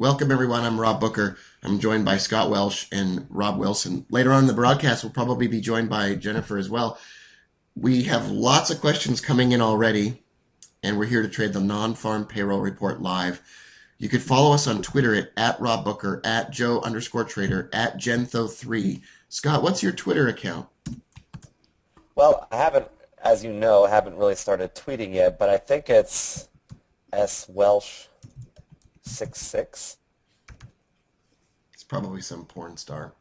Welcome, everyone. I'm Rob Booker. I'm joined by Scott Welsh and Rob Wilson. Later on in the broadcast, we'll probably be joined by Jennifer as well. We have lots of questions coming in already, and we're here to trade the non-farm payroll report live. You could follow us on Twitter at Rob Booker, at Joe_Trader, at Gentho3. Scott, what's your Twitter account? Well, I haven't, as you know, I haven't really started tweeting yet, but I think it's swelsh66. It's probably some porn star.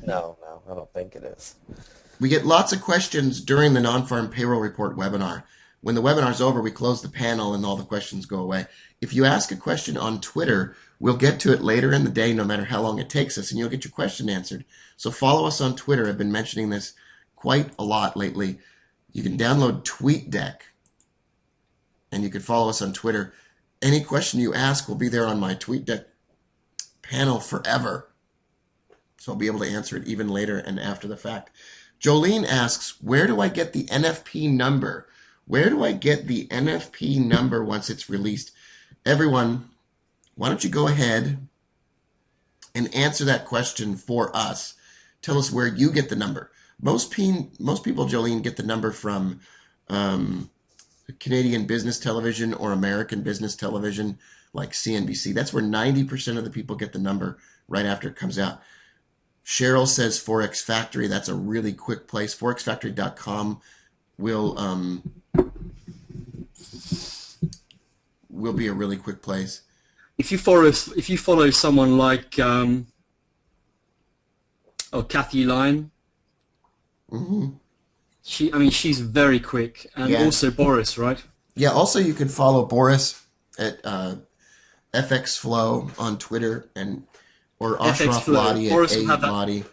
No, I don't think it is. We get lots of questions during the non-farm payroll report webinar. When the webinar's over, we close the panel and all the questions go away. If you ask a question on Twitter, we'll get to it later in the day, no matter how long it takes us, and you'll get your question answered. So follow us on Twitter. I've been mentioning this quite a lot lately. You can download TweetDeck, and you can follow us on Twitter. Any question you ask will be there on my TweetDeck panel forever. So I'll be able to answer it even later and after the fact. Jolene asks, where do I get the NFP number? Where do I get the NFP number once it's released? Everyone, why don't you go ahead and answer that question for us. Tell us where you get the number. Most people, Jolene, get the number from Canadian business television or American business television like CNBC. That's where 90% of the people get the number right after it comes out. Cheryl says Forex Factory. That's a really quick place. ForexFactory.com will be a really quick place. If you follow someone like Kathy Line, she's very quick, and also Boris, right? Yeah. Also, you can follow Boris at FX Flow on Twitter or Ashraf Ladi at A Ladi.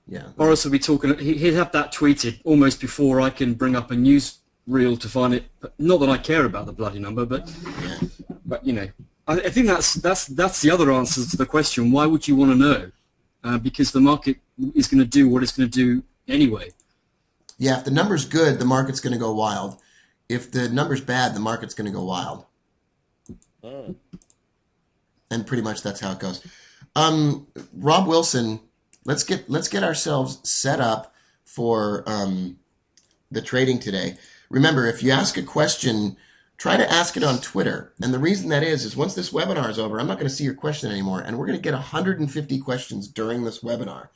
Yeah. Boris will be talking. He'd have that tweeted almost before I can bring up a news reel to find it. Not that I care about the bloody number, but you know, I think that's the other answer to the question. Why would you want to know? Because the market is going to do what it's going to do anyway. Yeah, if the number's good, the market's going to go wild. If the number's bad, the market's going to go wild. And pretty much that's how it goes. Rob Wilson, let's get ourselves set up for the trading today. Remember, if you ask a question, try to ask it on Twitter. And the reason that is once this webinar is over, I'm not going to see your question anymore, and we're going to get 150 questions during this webinar.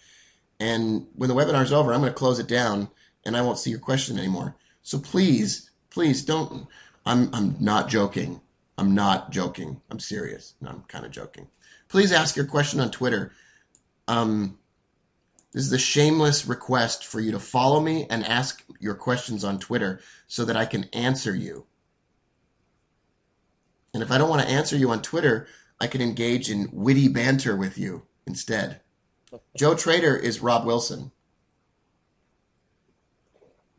And when the webinar is over, I'm going to close it down, and I won't see your question anymore. So please don't. I'm not joking. I'm not joking. I'm serious. No, I'm kind of joking. Please ask your question on Twitter. This is a shameless request for you to follow me and ask your questions on Twitter so that I can answer you. And if I don't want to answer you on Twitter, I can engage in witty banter with you instead. Joe Trader is Rob Wilson.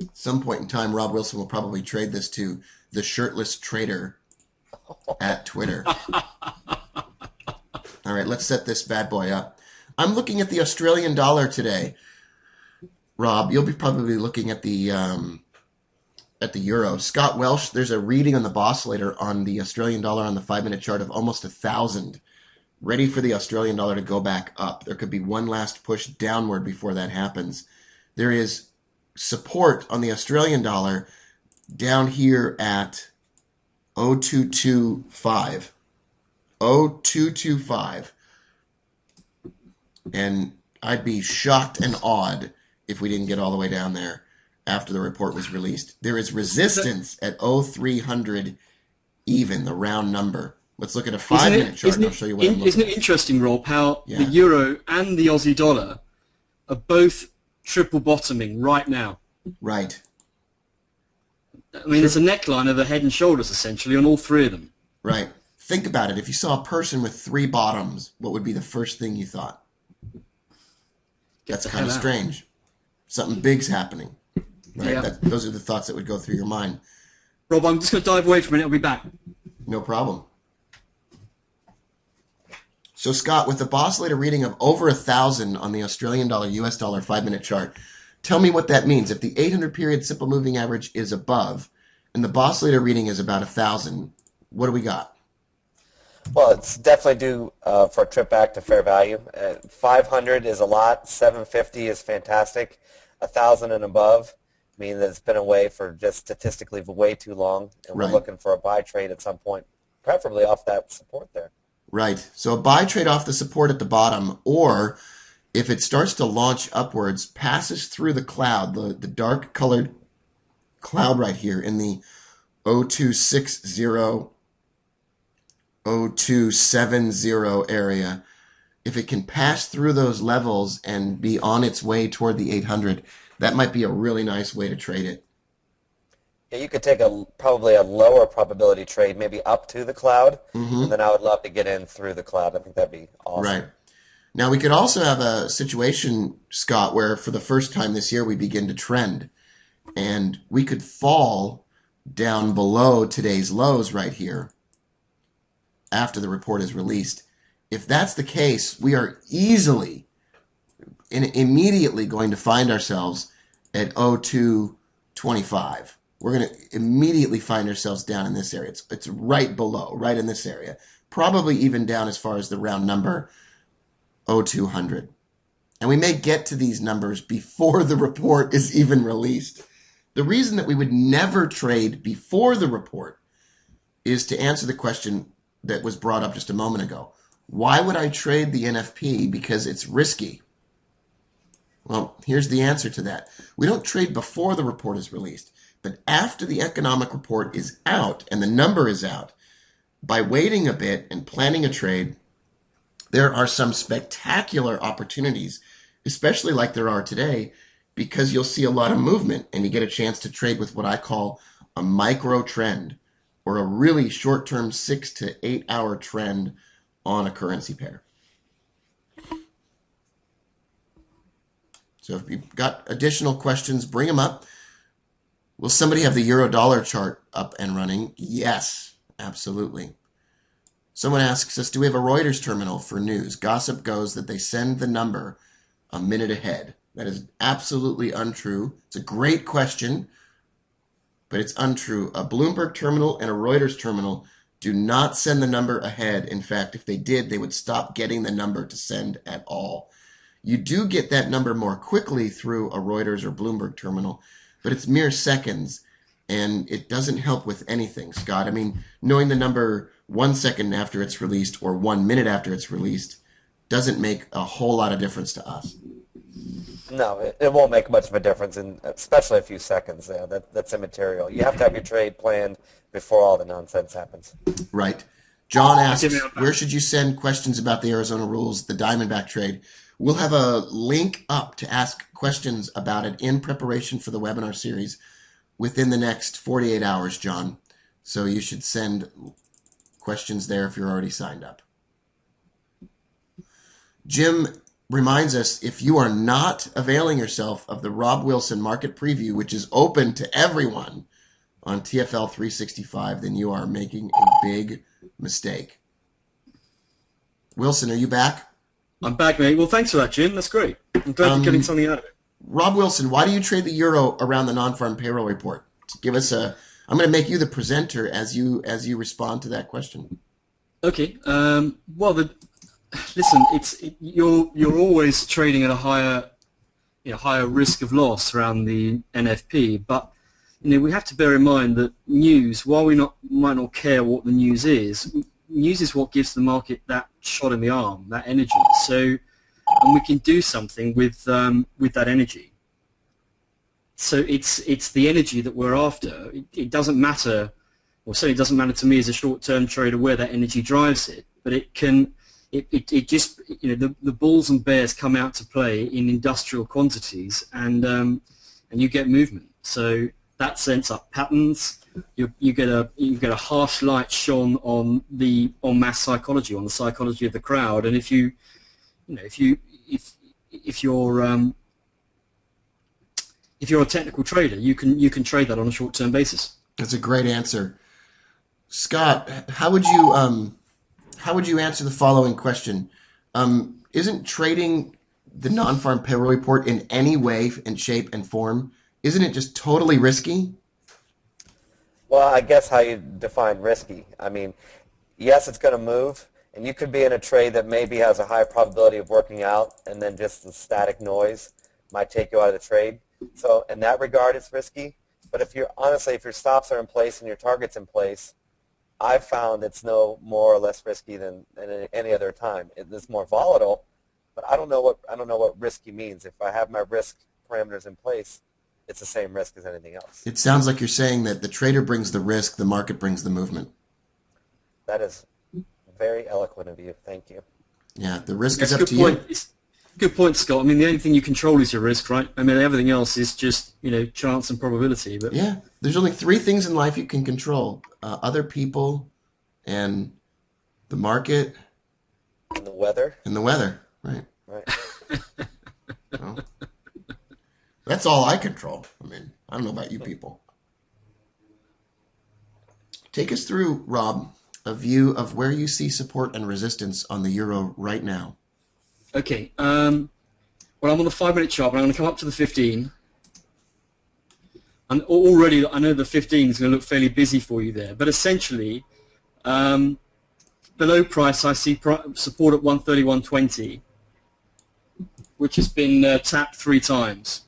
At some point in time, Rob Wilson will probably trade this to the shirtless trader at Twitter. All right, let's set this bad boy up. I'm looking at the Australian dollar today. Rob, you'll be probably looking at the euro. Scott Welsh, there's a reading on the Bosslator on the Australian dollar on the 5-minute chart of almost 1,000. Ready for the Australian dollar to go back up. There could be one last push downward before that happens. There is support on the Australian dollar down here at 0225. 0225. And I'd be shocked and awed if we didn't get all the way down there after the report was released. There is resistance at 0300 even, the round number. Let's look at a 5-minute chart and I'll show you what I'm looking at. Isn't it interesting, Rob, how the euro and the Aussie dollar are both triple bottoming right now? Right. I mean, there's a neckline of the head and shoulders, essentially, on all three of them. Right. Think about it. If you saw a person with 3 bottoms, what would be the first thing you thought? That's kind of strange. Something big's happening. Right? Yeah. Those are the thoughts that would go through your mind. Rob, I'm just going to dive away for a minute. I'll be back. No problem. So, Scott, with the Bosslator reading of over 1,000 on the Australian dollar, US dollar 5-minute chart, tell me what that means. If the 800 period simple moving average is above and the Bosslator reading is about 1,000, what do we got? Well, it's definitely due for a trip back to fair value. 500 is a lot. 750 is fantastic. 1,000 and above mean that it's been away for just statistically way too long, and we're Right. looking for a buy trade at some point, preferably off that support there. Right. So a buy trade off the support at the bottom, or if it starts to launch upwards, passes through the cloud, the dark colored cloud right here in the 0260, 0270 area, if it can pass through those levels and be on its way toward the 800, that might be a really nice way to trade it. Yeah, you could take probably a lower probability trade, maybe up to the cloud, and then I would love to get in through the cloud. I think that'd be awesome. Right. Now, we could also have a situation, Scott, where for the first time this year we begin to trend, and we could fall down below today's lows right here after the report is released. If that's the case, we are easily and immediately going to find ourselves at 0225. We're going to immediately find ourselves down in this area. It's right below, right in this area. Probably even down as far as the round number 0200. And we may get to these numbers before the report is even released. The reason that we would never trade before the report is to answer the question that was brought up just a moment ago. Why would I trade the NFP? Because it's risky. Well, here's the answer to that. We don't trade before the report is released, but after the economic report is out and the number is out, by waiting a bit and planning a trade, there are some spectacular opportunities, especially like there are today, because you'll see a lot of movement and you get a chance to trade with what I call a micro trend, or a really short-term 6 to 8 hour trend on a currency pair. So if you've got additional questions, bring them up. Will somebody have the euro-dollar chart up and running? Yes, absolutely. Someone asks us, do we have a Reuters terminal for news? Gossip goes that they send the number a minute ahead. That is absolutely untrue. It's a great question, but it's untrue. A Bloomberg terminal and a Reuters terminal do not send the number ahead. In fact, if they did, they would stop getting the number to send at all. You do get that number more quickly through a Reuters or Bloomberg terminal, but it's mere seconds, and it doesn't help with anything, Scott. I mean, knowing the number 1 second after it's released or 1 minute after it's released doesn't make a whole lot of difference to us. No, it won't make much of a difference, in especially a few seconds. Yeah, that's immaterial. You have to have your trade planned before all the nonsense happens. Right. John asks, where should you send questions about the Arizona rules, the Diamondback trade? We'll have a link up to ask questions about it in preparation for the webinar series within the next 48 hours, John. So you should send questions there if you're already signed up. Jim reminds us, if you are not availing yourself of the Rob Wilson market preview, which is open to everyone on TFL 365, then you are making a big mistake. Wilson, are you back? I'm back, mate. Well, thanks for that, Jim. That's great. I'm glad you're getting something out of it. Rob Wilson, why do you trade the euro around the non-farm payroll report? Give us a. I'm going to make you the presenter as you respond to that question. Okay. Well, listen, you're always trading at a higher risk of loss around the NFP, but we have to bear in mind that news, while we might not care what the news is what gives the market that shot in the arm, that energy. So, and we can do something with that energy. So it's the energy that we're after. It doesn't matter, or certainly doesn't matter to me as a short-term trader where that energy drives it, but it can. It just, the bulls and bears come out to play in industrial quantities, and you get movement. So that sets up patterns. You get a harsh light shone on mass psychology, on the psychology of the crowd, and if you're a technical trader, you can trade that on a short-term basis. That's a great answer, Scott. How would you answer the following question? Isn't trading the non-farm payroll report in any way and shape and form, isn't it just totally risky? Well, I guess how you define risky. I mean, yes, it's going to move, and you could be in a trade that maybe has a high probability of working out, and then just the static noise might take you out of the trade. So in that regard, it's risky. But if you're honestly, if your stops are in place and your target's in place, I've found it's no more or less risky than any other time. It's more volatile, but I don't know what risky means. If I have my risk parameters in place, it's the same risk as anything else. It sounds like you're saying that the trader brings the risk, the market brings the movement. That is very eloquent of you. Thank you. Yeah, the risk is That's up to you. Good point, Scott. I mean, the only thing you control is your risk, right? I mean, everything else is just, chance and probability. But Yeah, there's only three things in life you can control: other people, and the market, And the weather. and the weather. Right. Right. Well, that's all I control. I mean, I don't know about you people. Take us through, Rob, a view of where you see support and resistance on the euro right now. Okay. Well, I'm on the 5-minute chart, but I'm going to come up to the 15. And already, I know the 15 is going to look fairly busy for you there. But essentially, below price, I see support at 131.20, which has been tapped 3 times.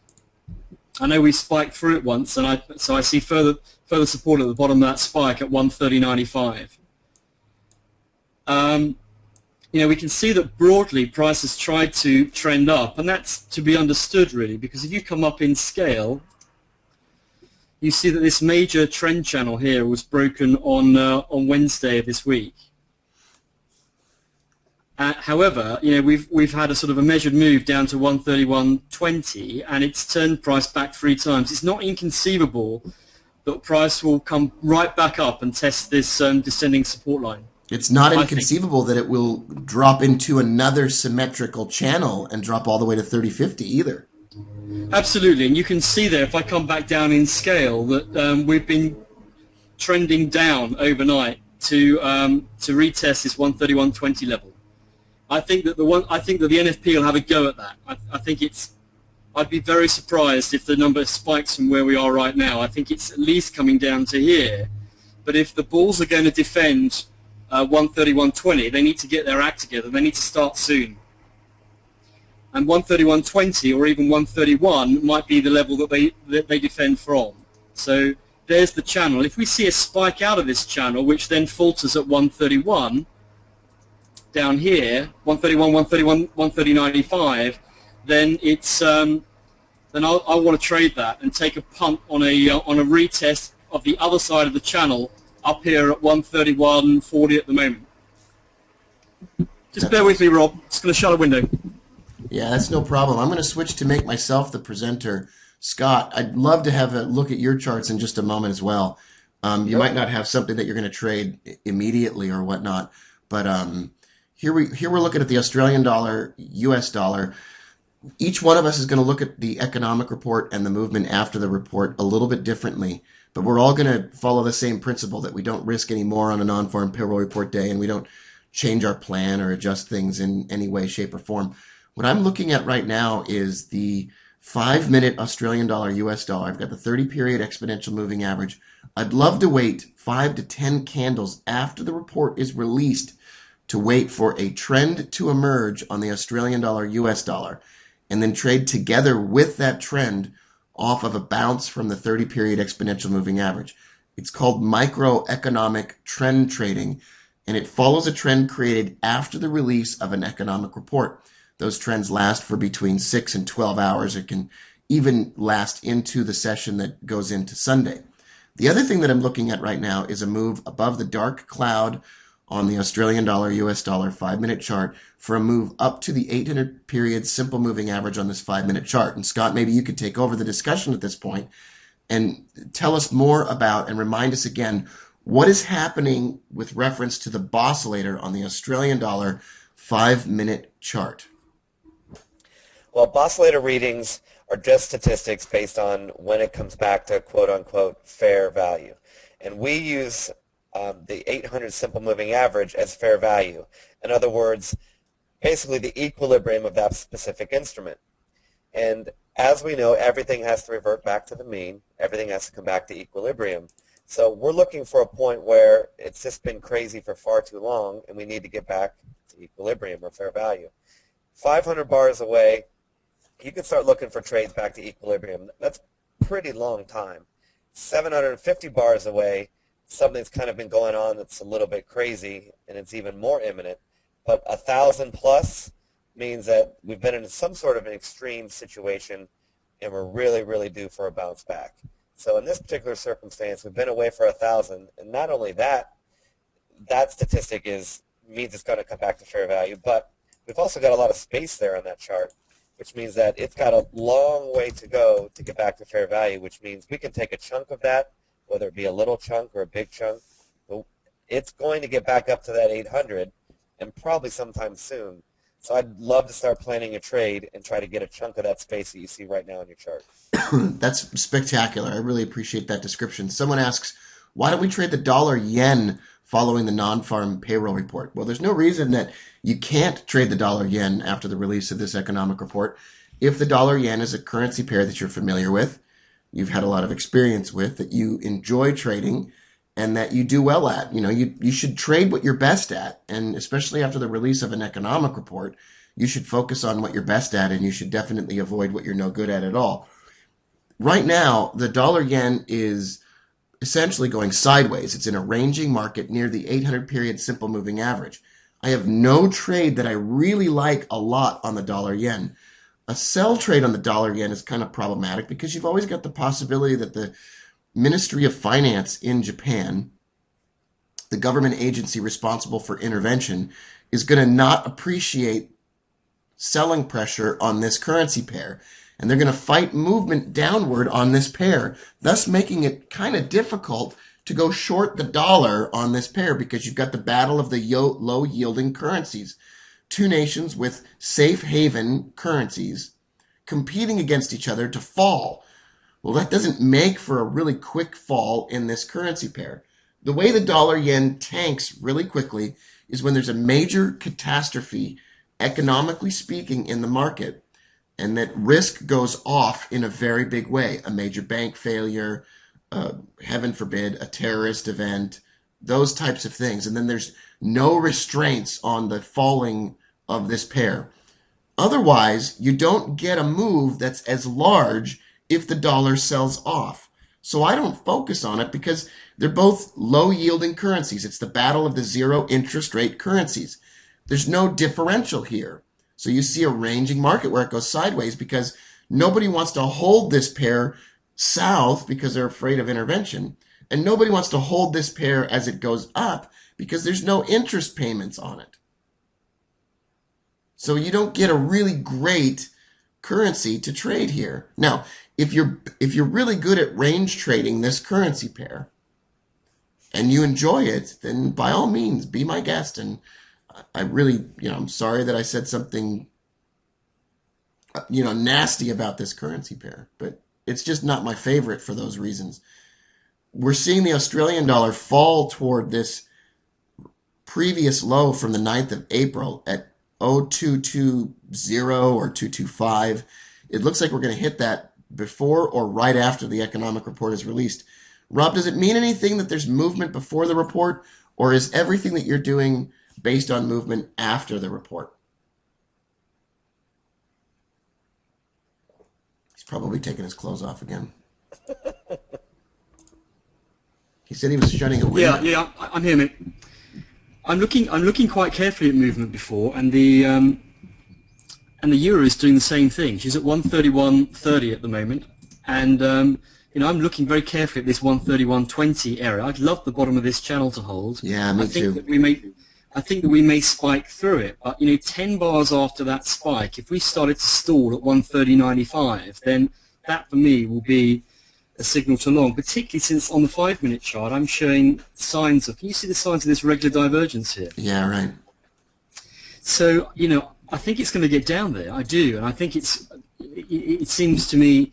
I know we spiked through it once, and so I see further support at the bottom of that spike at 130.95. We can see that broadly price has tried to trend up, and that's to be understood really, because if you come up in scale, you see that this major trend channel here was broken on Wednesday of this week. However, we've had a sort of a measured move down to 131.20, and it's turned price back 3 times. It's not inconceivable that price will come right back up and test this descending support line. It's not inconceivable that it will drop into another symmetrical channel and drop all the way to 30.50 either. Absolutely, and you can see there, if I come back down in scale, that we've been trending down overnight to retest this 131.20 level. I think that the NFP will have a go at that. I think I'd be very surprised if the number spikes from where we are right now. I think it's at least coming down to here. But if the bulls are going to defend 131.20, they need to get their act together. They need to start soon. And 131.20 or even 131 might be the level that they defend from. So there's the channel. If we see a spike out of this channel, which then falters at 131, down here, 131, 131, 130.95, then it's then I want to trade that and take a punt on a retest of the other side of the channel up here at 131.40 at the moment. Just bear with me, Rob. Just going to shut a window. Yeah, that's no problem. I'm going to switch to make myself the presenter. Scott, I'd love to have a look at your charts in just a moment as well. You might not have something that you're going to trade immediately or whatnot, but here we're looking at the Australian dollar, US dollar. Each one of us is going to look at the economic report and the movement after the report a little bit differently, but we're all going to follow the same principle that we don't risk any more on a non-farm payroll report day, and we don't change our plan or adjust things in any way, shape, or form. What I'm looking at right now is the 5-minute Australian dollar, US dollar. I've got the 30-period exponential moving average. I'd love to wait 5 to 10 candles after the report is released to wait for a trend to emerge on the Australian dollar, US dollar, and then trade together with that trend off of a bounce from the 30-period exponential moving average. It's called microeconomic trend trading, and it follows a trend created after the release of an economic report. Those trends last for between 6 and 12 hours. It can even last into the session that goes into Sunday. The other thing that I'm looking at right now is a move above the dark cloud on the Australian dollar, US dollar 5-minute chart for a move up to the 800-period simple moving average on this 5-minute chart. And Scott, maybe you could take over the discussion at this point and tell us more about and remind us again what is happening with reference to the Boscillator on the Australian dollar 5-minute chart. Well, Boscillator readings are just statistics based on when it comes back to quote-unquote fair value. And we use the 800 simple moving average as fair value. In other words, basically the equilibrium of that specific instrument. And as we know, everything has to revert back to the mean. Everything has to come back to equilibrium. So we're looking for a point where it's just been crazy for far too long, and we need to get back to equilibrium or fair value. 500 bars away, you can start looking for trades back to equilibrium. That's a pretty long time. 750 bars away, something's kind of been going on that's a little bit crazy, and it's even more imminent. But 1,000 plus means that we've been in some sort of an extreme situation, and we're really, really due for a bounce back. So in this particular circumstance, we've been away for 1,000, and not only that, that statistic means it's going to come back to fair value, but we've also got a lot of space there on that chart, which means that it's got a long way to go to get back to fair value, which means we can take a chunk of that, whether it be a little chunk or a big chunk. But it's going to get back up to that 800, and probably sometime soon. So I'd love to start planning a trade and try to get a chunk of that space that you see right now on your chart. That's spectacular. I really appreciate that description. Someone asks, why don't we trade the dollar-yen following the non-farm payroll report? Well, there's no reason that you can't trade the dollar-yen after the release of this economic report. If the dollar-yen is a currency pair that you're familiar with, you've had a lot of experience with, that you enjoy trading, and that you do well at. You should trade what you're best at, and especially after the release of an economic report, you should focus on what you're best at, and you should definitely avoid what you're no good at all. Right now, the dollar-yen is essentially going sideways. It's in a ranging market near the 800-period simple moving average. I have no trade that I really like a lot on the dollar-yen. A sell trade on the dollar-yen is kind of problematic because you've always got the possibility that the Ministry of Finance in Japan, the government agency responsible for intervention, is going to not appreciate selling pressure on this currency pair. And they're going to fight movement downward on this pair, thus making it kind of difficult to go short the dollar on this pair because you've got the battle of the low-yielding currencies. Two nations with safe haven currencies competing against each other to fall. Well, that doesn't make for a really quick fall in this currency pair. The way the dollar-yen tanks really quickly is when there's a major catastrophe, economically speaking, in the market, and that risk goes off in a very big way. A major bank failure, heaven forbid, a terrorist event, those types of things. And then there's no restraints on the falling of this pair. Otherwise, you don't get a move that's as large if the dollar sells off. So I don't focus on it because they're both low-yielding currencies. It's the battle of the zero interest rate currencies. There's no differential here. So you see a ranging market where it goes sideways because nobody wants to hold this pair south because they're afraid of intervention. And nobody wants to hold this pair as it goes up because there's no interest payments on it. So you don't get a really great currency to trade here. Now, if you're really good at range trading this currency pair and you enjoy it, then by all means, be my guest. And I really, I'm sorry that I said something, nasty about this currency pair, but it's just not my favorite for those reasons. We're seeing the Australian dollar fall toward this previous low from the 9th of April at 0.220 or 225. It looks like we're going to hit that before or right after the economic report is released. Rob, does it mean anything that there's movement before the report, or is everything that you're doing based on movement after the report? He's probably taking his clothes off again. He said he was shutting a window. Yeah, I'm here, mate. I'm looking quite carefully at movement before, and the euro is doing the same thing. She's at 131.30 at the moment, and I'm looking very carefully at this 131.20 area. I'd love the bottom of this channel to hold. Yeah, me too. I think that we may spike through it, but 10 bars after that spike, if we started to stall at 130.95, then that for me will be a signal to long, particularly since on the 5-minute chart I'm showing signs of, can you see the signs of this regular divergence here? Yeah, right. So, I think it's going to get down there. I do, and I think it seems to me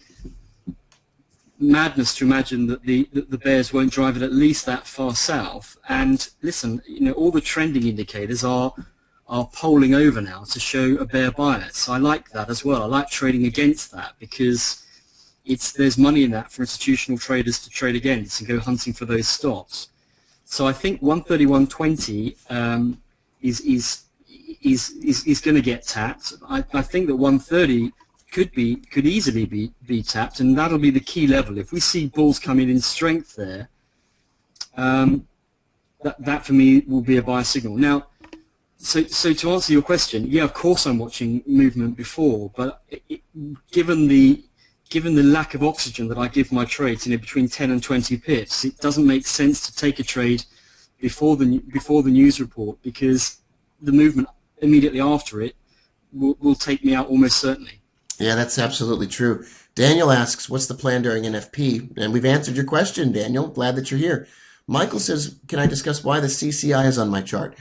madness to imagine that the bears won't drive it at least that far south. And listen, all the trending indicators are polling over now to show a bear bias. I like that as well. I like trading against that because there's money in that for institutional traders to trade against and go hunting for those stops. So I think 131.20 is going to get tapped. I think that 130 could easily be tapped, and that'll be the key level. If we see bulls coming in strength there, that for me will be a buy signal. Now, so to answer your question, yeah, of course I'm watching movement before, but given the lack of oxygen that I give my trades, between 10 and 20 pips, it doesn't make sense to take a trade before the news report, because the movement immediately after it will take me out almost certainly. Yeah, that's absolutely true. Daniel asks, what's the plan during NFP? And we've answered your question, Daniel. Glad that you're here. Michael says, can I discuss why the CCI is on my chart?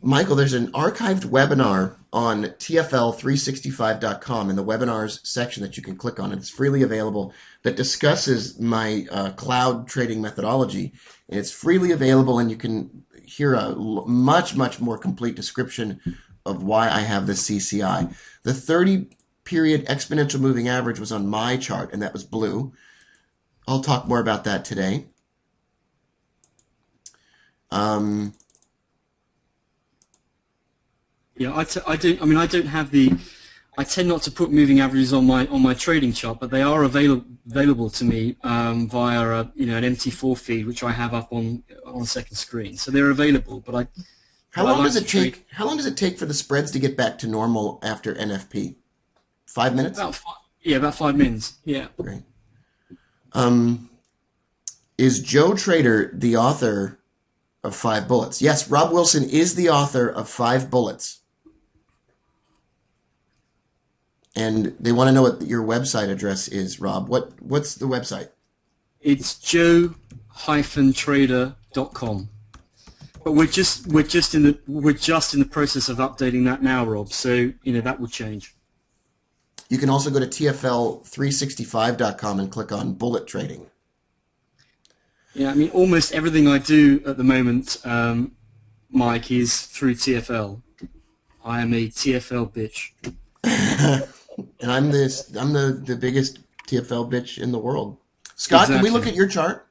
Michael, there's an archived webinar on TFL365.com in the webinars section that you can click on. It's freely available, that discusses my cloud trading methodology. And it's freely available, and you can hear a much, much more complete description of why I have the CCI. The 30-period exponential moving average was on my chart, and that was blue. I'll talk more about that today. Yeah, I don't have the. I tend not to put moving averages on my trading chart, but they are available to me via an MT4 feed, which I have up on the second screen. So they're available. But how long does it take? How long does it take for the spreads to get back to normal after NFP? 5 minutes? About 5 minutes. Yeah. Great. Is Joe Trader the author of 5 Bullets? Yes, Rob Wilson is the author of 5 Bullets. And they want to know what your website address is, Rob. What's the website? It's joe-trader.com. But we're just in the process of updating that now, Rob. So that will change. You can also go to TFL365.com and click on Bullet Trading. Yeah, almost everything I do at the moment, Mike, is through TFL. I am a TFL bitch. And I'm the biggest TFL bitch in the world. Scott, exactly. Can we look at your chart?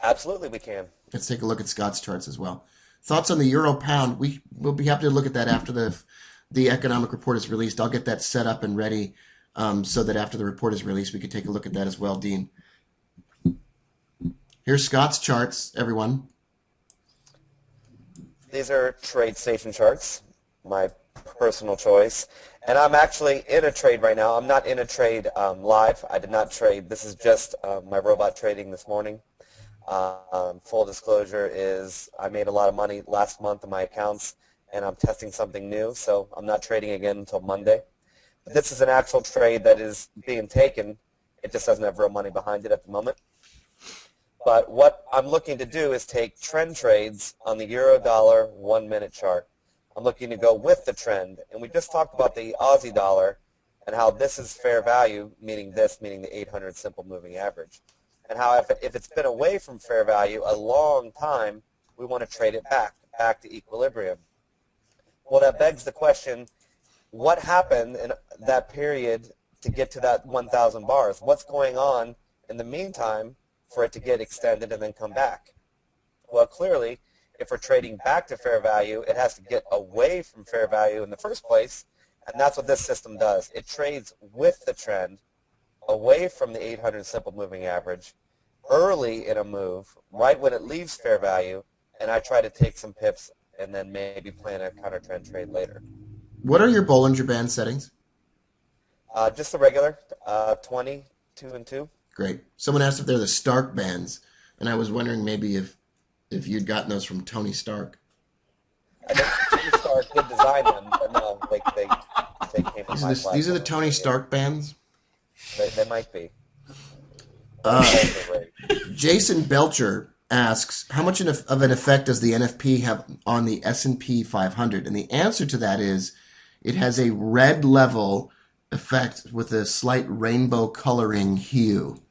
Absolutely, we can. Let's take a look at Scott's charts as well. Thoughts on the euro pound? We'll be happy to look at that after the economic report is released. I'll get that set up and ready so that after the report is released, we can take a look at that as well, Dean. Here's Scott's charts, everyone. These are trade station charts, my personal choice. And I'm actually in a trade right now. I'm not in a trade live. I did not trade. This is just my robot trading this morning. Full disclosure is I made a lot of money last month in my accounts, and I'm testing something new, so I'm not trading again until Monday. But this is an actual trade that is being taken. It just doesn't have real money behind it at the moment. But what I'm looking to do is take trend trades on the euro-dollar 1-minute chart. I'm looking to go with the trend, and we just talked about the Aussie dollar and how this is fair value, meaning the 800 simple moving average, and how if it's been away from fair value a long time, we want to trade it back to equilibrium. Well, that begs the question, what happened in that period to get to that 1,000 bars? What's going on in the meantime for it to get extended and then come back? Well, clearly, if we're trading back to fair value, it has to get away from fair value in the first place, and that's what this system does. It trades with the trend, away from the 800 simple moving average, early in a move, right when it leaves fair value, and I try to take some pips and then maybe plan a counter trend trade later. What are your Bollinger Band settings? Just the regular, 20, 2 and 2. Great. Someone asked if they're the Stark bands, and I was wondering maybe if you'd gotten those from Tony Stark. I think Tony Stark did design them, but no, they came from my These are the Tony Stark bands? They might be. Jason Belcher asks, how much of an effect does the NFP have on the S&P 500? And the answer to that is it has a red level effect with a slight rainbow coloring hue.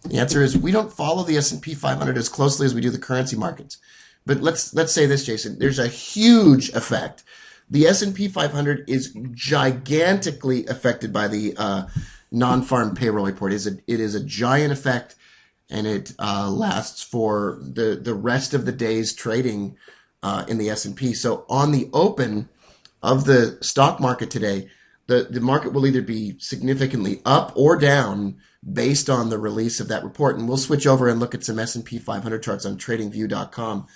The answer is we don't follow the S&P 500 as closely as we do the currency markets. But let's say this, Jason. There's a huge effect. The S&P 500 is gigantically affected by the non-farm payroll report. It is a giant effect, and it lasts for the rest of the day's trading in the S&P. So on the open of the stock market today, the market will either be significantly up or down based on the release of that report. And we'll switch over and look at some S&P 500 charts on tradingview.com.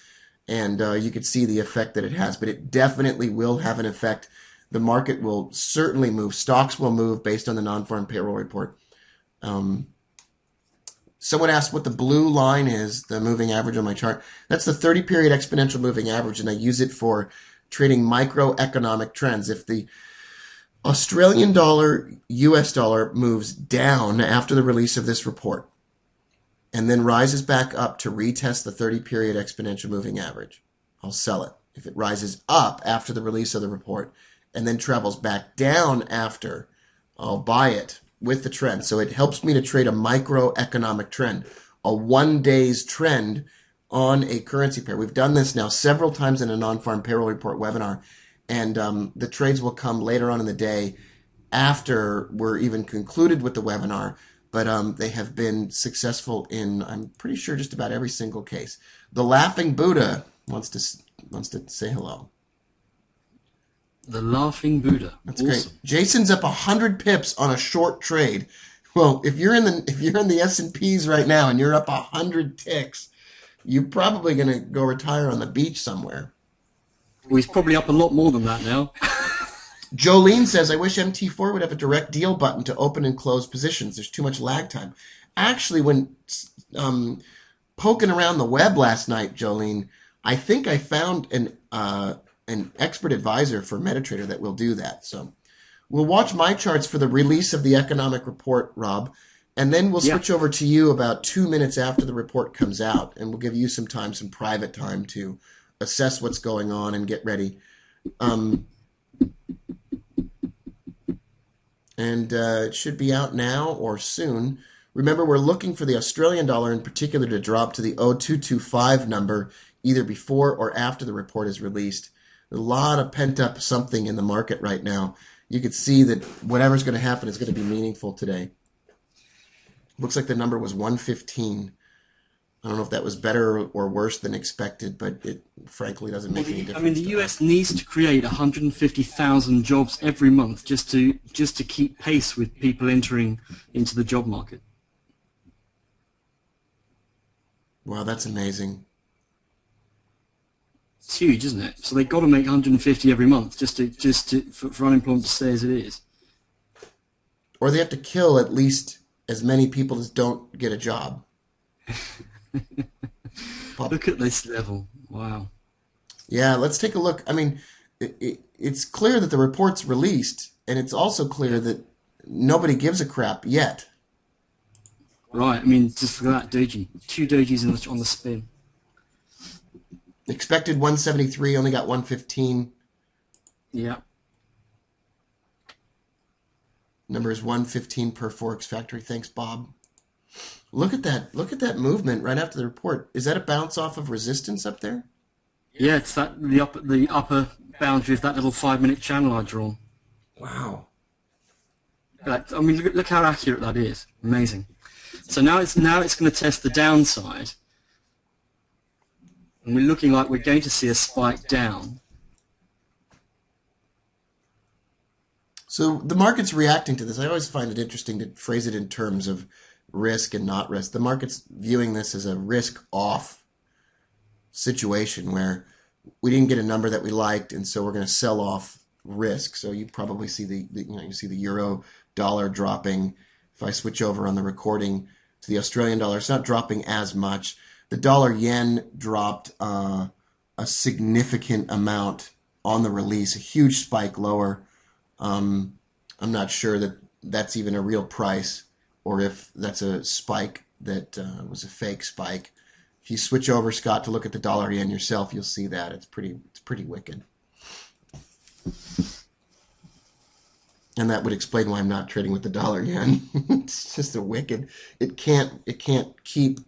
And you can see the effect that it has. But it definitely will have an effect. The market will certainly move. Stocks will move based on the non-farm payroll report. Someone asked what the blue line is, the moving average on my chart. That's the 30-period exponential moving average, and I use it for trading microeconomic trends. If the Australian dollar, US dollar moves down after the release of this report and then rises back up to retest the 30-period exponential moving average, I'll sell it. If it rises up after the release of the report and then travels back down after, I'll buy it with the trend. So it helps me to trade a microeconomic trend, a 1 day's trend on a currency pair. We've done this now several times in a non-farm payroll report webinar, and the trades will come later on in the day after we're even concluded with the webinar, but they have been successful in, I'm pretty sure, just about every single case. The Laughing Buddha wants to say hello. The Laughing Buddha. That's awesome. Great. Jason's up 100 pips on a short trade. Well, if you're in the S&Ps right now and you're up 100 ticks, you're probably going to go retire on the beach somewhere. Well, he's probably up a lot more than that now. Jolene says, I wish MT4 would have a direct deal button to open and close positions. There's too much lag time. Actually, when poking around the web last night, Jolene, I think I found an expert advisor for MetaTrader that will do that. So we'll watch my charts for the release of the economic report, Rob, and then we'll switch over to you about 2 minutes after the report comes out, and we'll give you some time, some private time to assess what's going on and get ready. And it should be out now or soon. Remember, we're looking for the Australian dollar in particular to drop to the 0225 number either before or after the report is released. There's a lot of pent-up something in the market right now. You could see that whatever's going to happen is going to be meaningful today. Looks like the number was 115. I don't know if that was better or worse than expected, but it frankly doesn't make any difference. I mean, the US needs to create 150,000 jobs every month just to keep pace with people entering into the job market. Wow, that's amazing. It's huge, isn't it? So they've got to make 150 every month just for unemployment to stay as it is. Or they have to kill at least as many people as don't get a job. Look at this level. Wow. Yeah, let's take a look. I mean, it's clear that the report's released, and it's also clear that nobody gives a crap yet. Right. I mean, just for that doji. 2 dojis on the spin. Expected 173, only got 115. Yeah. Number is 115 per Forex Factory. Thanks, Bob. Look at that. Look at that movement right after the report. Is that a bounce off of resistance up there? Yeah, it's the upper boundary of that little 5-minute channel I drawn. Wow. I mean, look how accurate that is. Amazing. So now it's going to test the downside, and we're looking like we're going to see a spike down. So the market's reacting to this. I always find it interesting to phrase it in terms of risk and not risk. The market's viewing this as a risk-off situation where we didn't get a number that we liked, and so we're going to sell off risk. So you probably see you see the euro dollar dropping. If I switch over on the recording to the Australian dollar, it's not dropping as much. The dollar yen dropped a significant amount on the release, a huge spike lower. I'm not sure that that's even a real price, or if that's a spike that was a fake spike. If you switch over, Scott, to look at the dollar yen yourself, you'll see that it's pretty wicked. And that would explain why I'm not trading with the dollar yen. It's just a wicked. It can't keep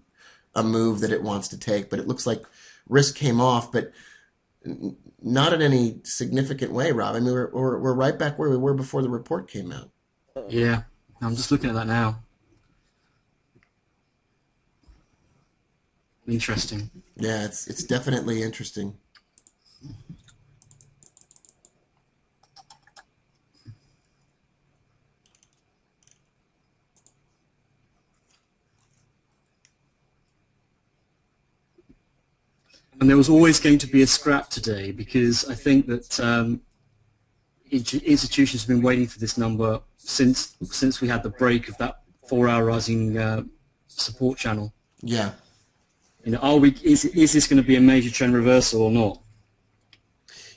a move that it wants to take. But it looks like risk came off. But not in any significant way, Rob. I mean, we're right back where we were before the report came out. Yeah, I'm just looking at that now. Interesting. Yeah, it's definitely interesting. And there was always going to be a scrap today because I think that institutions have been waiting for this number since we had the break of that 4-hour rising support channel. Yeah. You know, is this going to be a major trend reversal or not?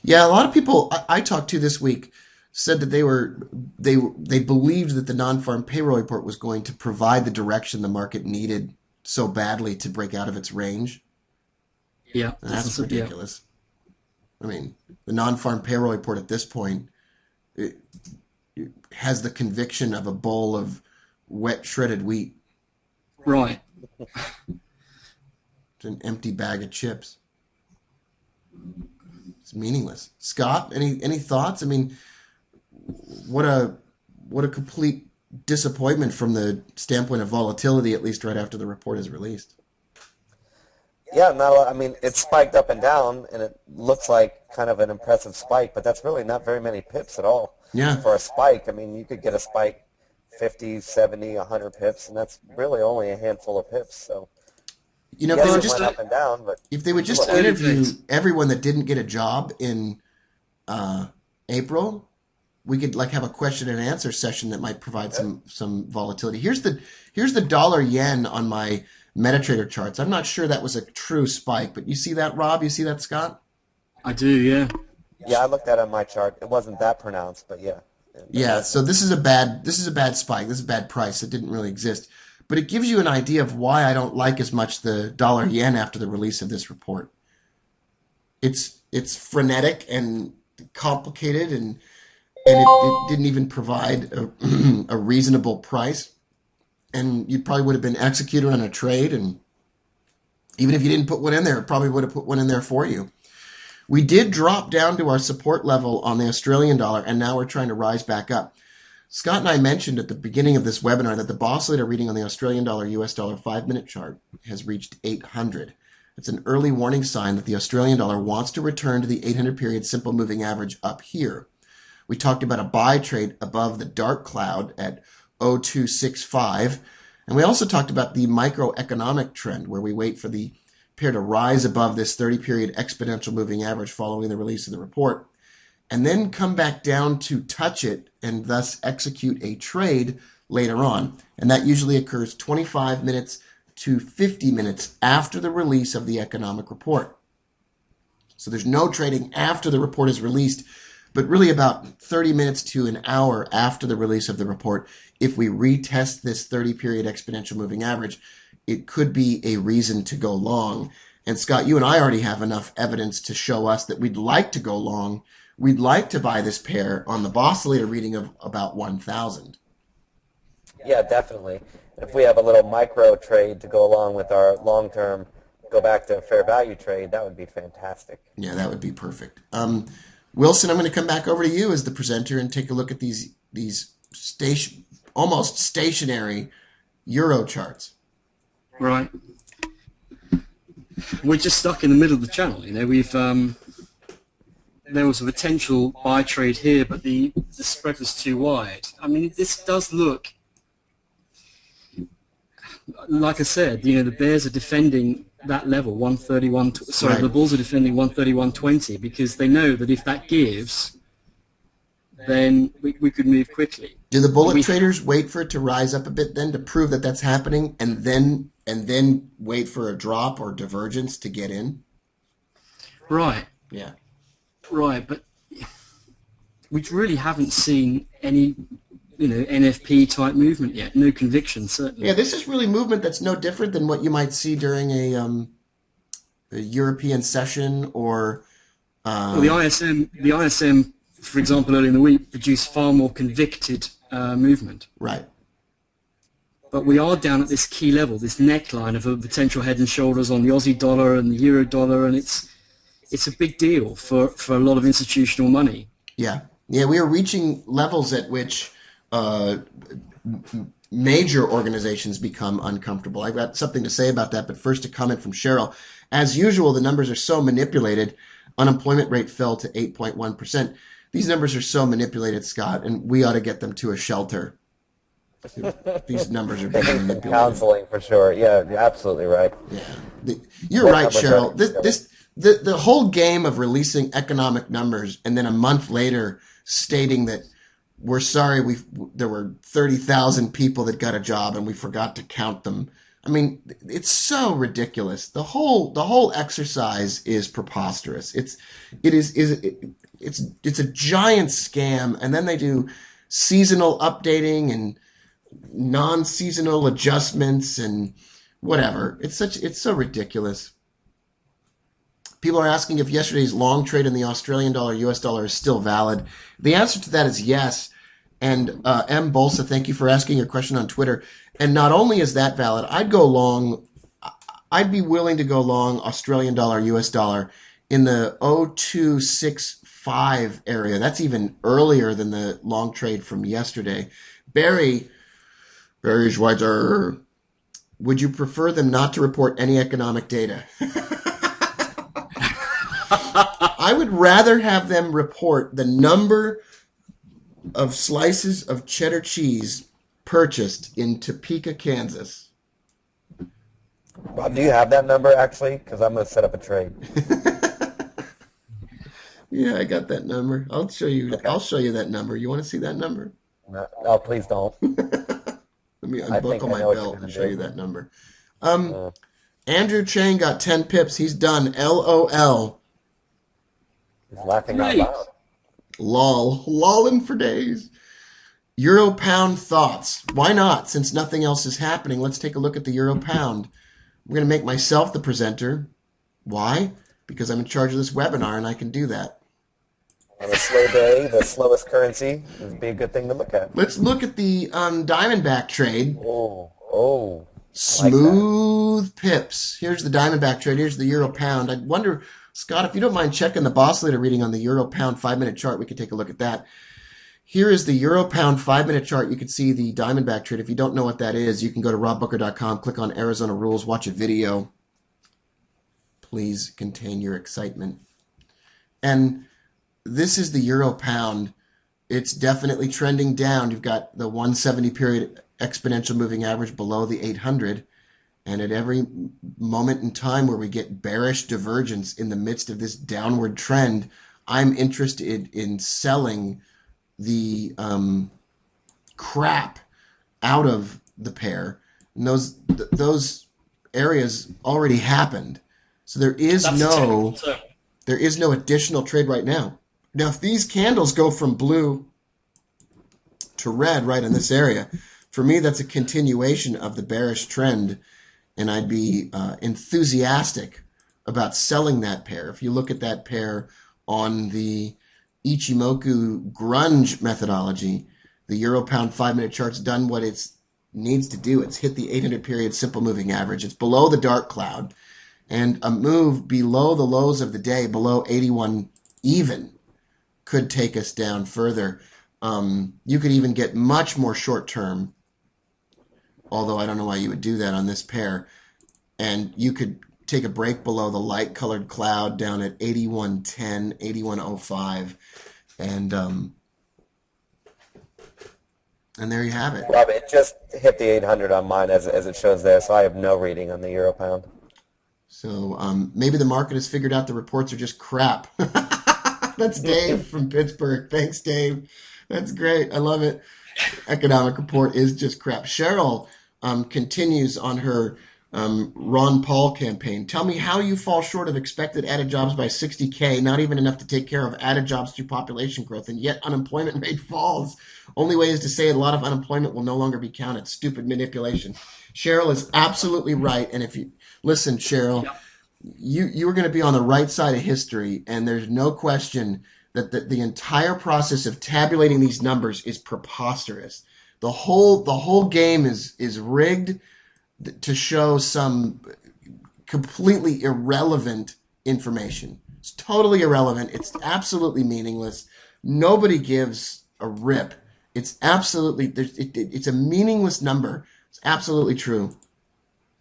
Yeah, a lot of people I talked to this week said that they believed that the non-farm payroll report was going to provide the direction the market needed so badly to break out of its range. Yeah, that's ridiculous. Yeah. I mean, the non-farm payroll report at this point it has the conviction of a bowl of wet shredded wheat. Right. It's an empty bag of chips. It's meaningless. Scott, any thoughts? I mean, what a complete disappointment from the standpoint of volatility, at least right after the report is released. Yeah, not a lot. I mean, it spiked up and down, and it looks like kind of an impressive spike, but that's really not very many pips at all. Yeah. For a spike, I mean, you could get a spike 50, 70, 100 pips, and that's really only a handful of pips. So, you know, yes, if they would it just went up and down, but if they would just interview everyone that didn't get a job in April, we could like have a question and answer session that might provide some volatility. Here's the dollar yen on my MetaTrader charts. I'm not sure that was a true spike, but you see that, Rob? You see that, Scott? I do, yeah. Yeah, I looked at it on my chart. It wasn't that pronounced, but yeah. Yeah, so this is a bad spike. This is a bad price. It didn't really exist. But it gives you an idea of why I don't like as much the dollar yen after the release of this report. It's frenetic and complicated, and it didn't even provide a reasonable price. And you probably would have been executed on a trade, and even if you didn't put one in there, it probably would have put one in there for you. We did drop down to our support level on the Australian dollar, and now we're trying to rise back up. Scott and I mentioned at the beginning of this webinar that the Bosslator reading on the Australian dollar US dollar 5-minute chart has reached 800. It's an early warning sign that the Australian dollar wants to return to the 800 period simple moving average up here. We talked about a buy trade above the dark cloud at 0265, and we also talked about the microeconomic trend where we wait for the pair to rise above this 30-period exponential moving average following the release of the report, and then come back down to touch it and thus execute a trade later on. And that usually occurs 25 minutes to 50 minutes after the release of the economic report. So there's no trading after the report is released, but really about 30 minutes to an hour after the release of the report, if we retest this 30-period exponential moving average, it could be a reason to go long. And Scott, you and I already have enough evidence to show us that we'd like to go long. We'd like to buy this pair on the Bosslator reading of about 1,000. Yeah, definitely. If we have a little micro trade to go along with our long-term, go back to a fair value trade, that would be fantastic. Yeah, that would be perfect. Wilson, I'm going to come back over to you as the presenter and take a look at these almost stationary Euro charts. Right. We're just stuck in the middle of the channel. You know, we've there was a potential buy trade here, but the spread was too wide. I mean, this does look like I said. You know, the bears are defending that level 131. Sorry, right. The bulls are defending 131.20 because they know that if that gives, then we could move quickly. Do the bullet traders wait for it to rise up a bit then to prove that that's happening, and then wait for a drop or divergence to get in? Right. Yeah. Right, but we really haven't seen any, NFP type movement yet. No conviction, certainly. Yeah, this is really movement that's no different than what you might see during a European session or. Well, the ISM, for example, earlier in the week, produced far more convicted movement. Right. But we are down at this key level, this neckline of a potential head and shoulders on the Aussie dollar and the Euro dollar, and it's it's a big deal for a lot of institutional money. Yeah. Yeah, we are reaching levels at which major organizations become uncomfortable. I've got something to say about that, but first a comment from Cheryl. As usual, the numbers are so manipulated. Unemployment rate fell to 8.1%. These numbers are so manipulated, Scott, and we ought to get them to a shelter. These numbers are being manipulated. Counseling for sure. Yeah, you're absolutely right. Yeah, you're right, Cheryl. The whole game of releasing economic numbers and then a month later stating that we're sorry there were 30,000 people that got a job and we forgot to count them. I mean, it's so ridiculous. The whole exercise is preposterous. It's a giant scam, and then they do seasonal updating and non-seasonal adjustments and whatever. It's so ridiculous. People are asking if yesterday's long trade in the Australian dollar, US dollar is still valid. The answer to that is yes. And M. Bolsa, thank you for asking your question on Twitter. And not only is that valid, I'd be willing to go long Australian dollar, US dollar in the 0265 area. That's even earlier than the long trade from yesterday. Barry Schweitzer, would you prefer them not to report any economic data? I would rather have them report the number of slices of cheddar cheese purchased in Topeka, Kansas. Bob, do you have that number actually? Because I'm going to set up a trade. Yeah, I got that number. I'll show you. Okay. I'll show you that number. You want to see that number? No, please don't. Let me unbuckle my belt and show you that number. Uh, Andrew Chang got 10 pips. He's done. LOL. He's laughing out Great. loud. Lol. Lolling for days. Euro pound thoughts. Why not? Since nothing else is happening, let's take a look at the euro pound. I'm going to make myself the presenter. Why? Because I'm in charge of this webinar and I can do that. On a slow day, the slowest currency would be a good thing to look at. Let's look at the Diamondback trade. Oh. Smooth pips. Here's the Diamondback trade. Here's the euro pound. I wonder, Scott, if you don't mind checking the boss leader reading on the euro pound 5-minute chart, we could take a look at that. Here is the euro pound 5-minute chart. You can see the Diamondback trade. If you don't know what that is, you can go to robbooker.com, click on Arizona Rules, watch a video. Please contain your excitement. And this is the euro pound. It's definitely trending down. You've got the 170 period exponential moving average below the 800. And at every moment in time where we get bearish divergence in the midst of this downward trend, I'm interested in selling the crap out of the pair. And those areas already happened. So there is no additional trade right now. Now, if these candles go from blue to red right in this area, for me, that's a continuation of the bearish trend, and I'd be enthusiastic about selling that pair. If you look at that pair on the Ichimoku grunge methodology, the euro pound 5-minute chart's done what it needs to do. It's hit the 800 period simple moving average. It's below the dark cloud, and a move below the lows of the day, below 81 even, could take us down further. You could even get much more short term, although I don't know why you would do that on this pair. And you could take a break below the light colored cloud down at 8110, 8105, and there you have it. Rob, it just hit the 800 on mine as it shows there, so I have no reading on the euro pound. So maybe the market has figured out the reports are just crap. That's Dave from Pittsburgh. Thanks, Dave. That's great. I love it. Economic report is just crap. Cheryl continues on her Ron Paul campaign. Tell me how you fall short of expected added jobs by 60K, not even enough to take care of added jobs through population growth, and yet unemployment rate falls. Only way is to say a lot of unemployment will no longer be counted. Stupid manipulation. Cheryl is absolutely right. And if you listen, Cheryl, you were going to be on the right side of history, and there's no question that the entire process of tabulating these numbers is preposterous. The whole game is rigged to show some completely irrelevant information. It's totally irrelevant. It's absolutely meaningless. Nobody gives a rip. It's absolutely, it's a meaningless number. It's absolutely true.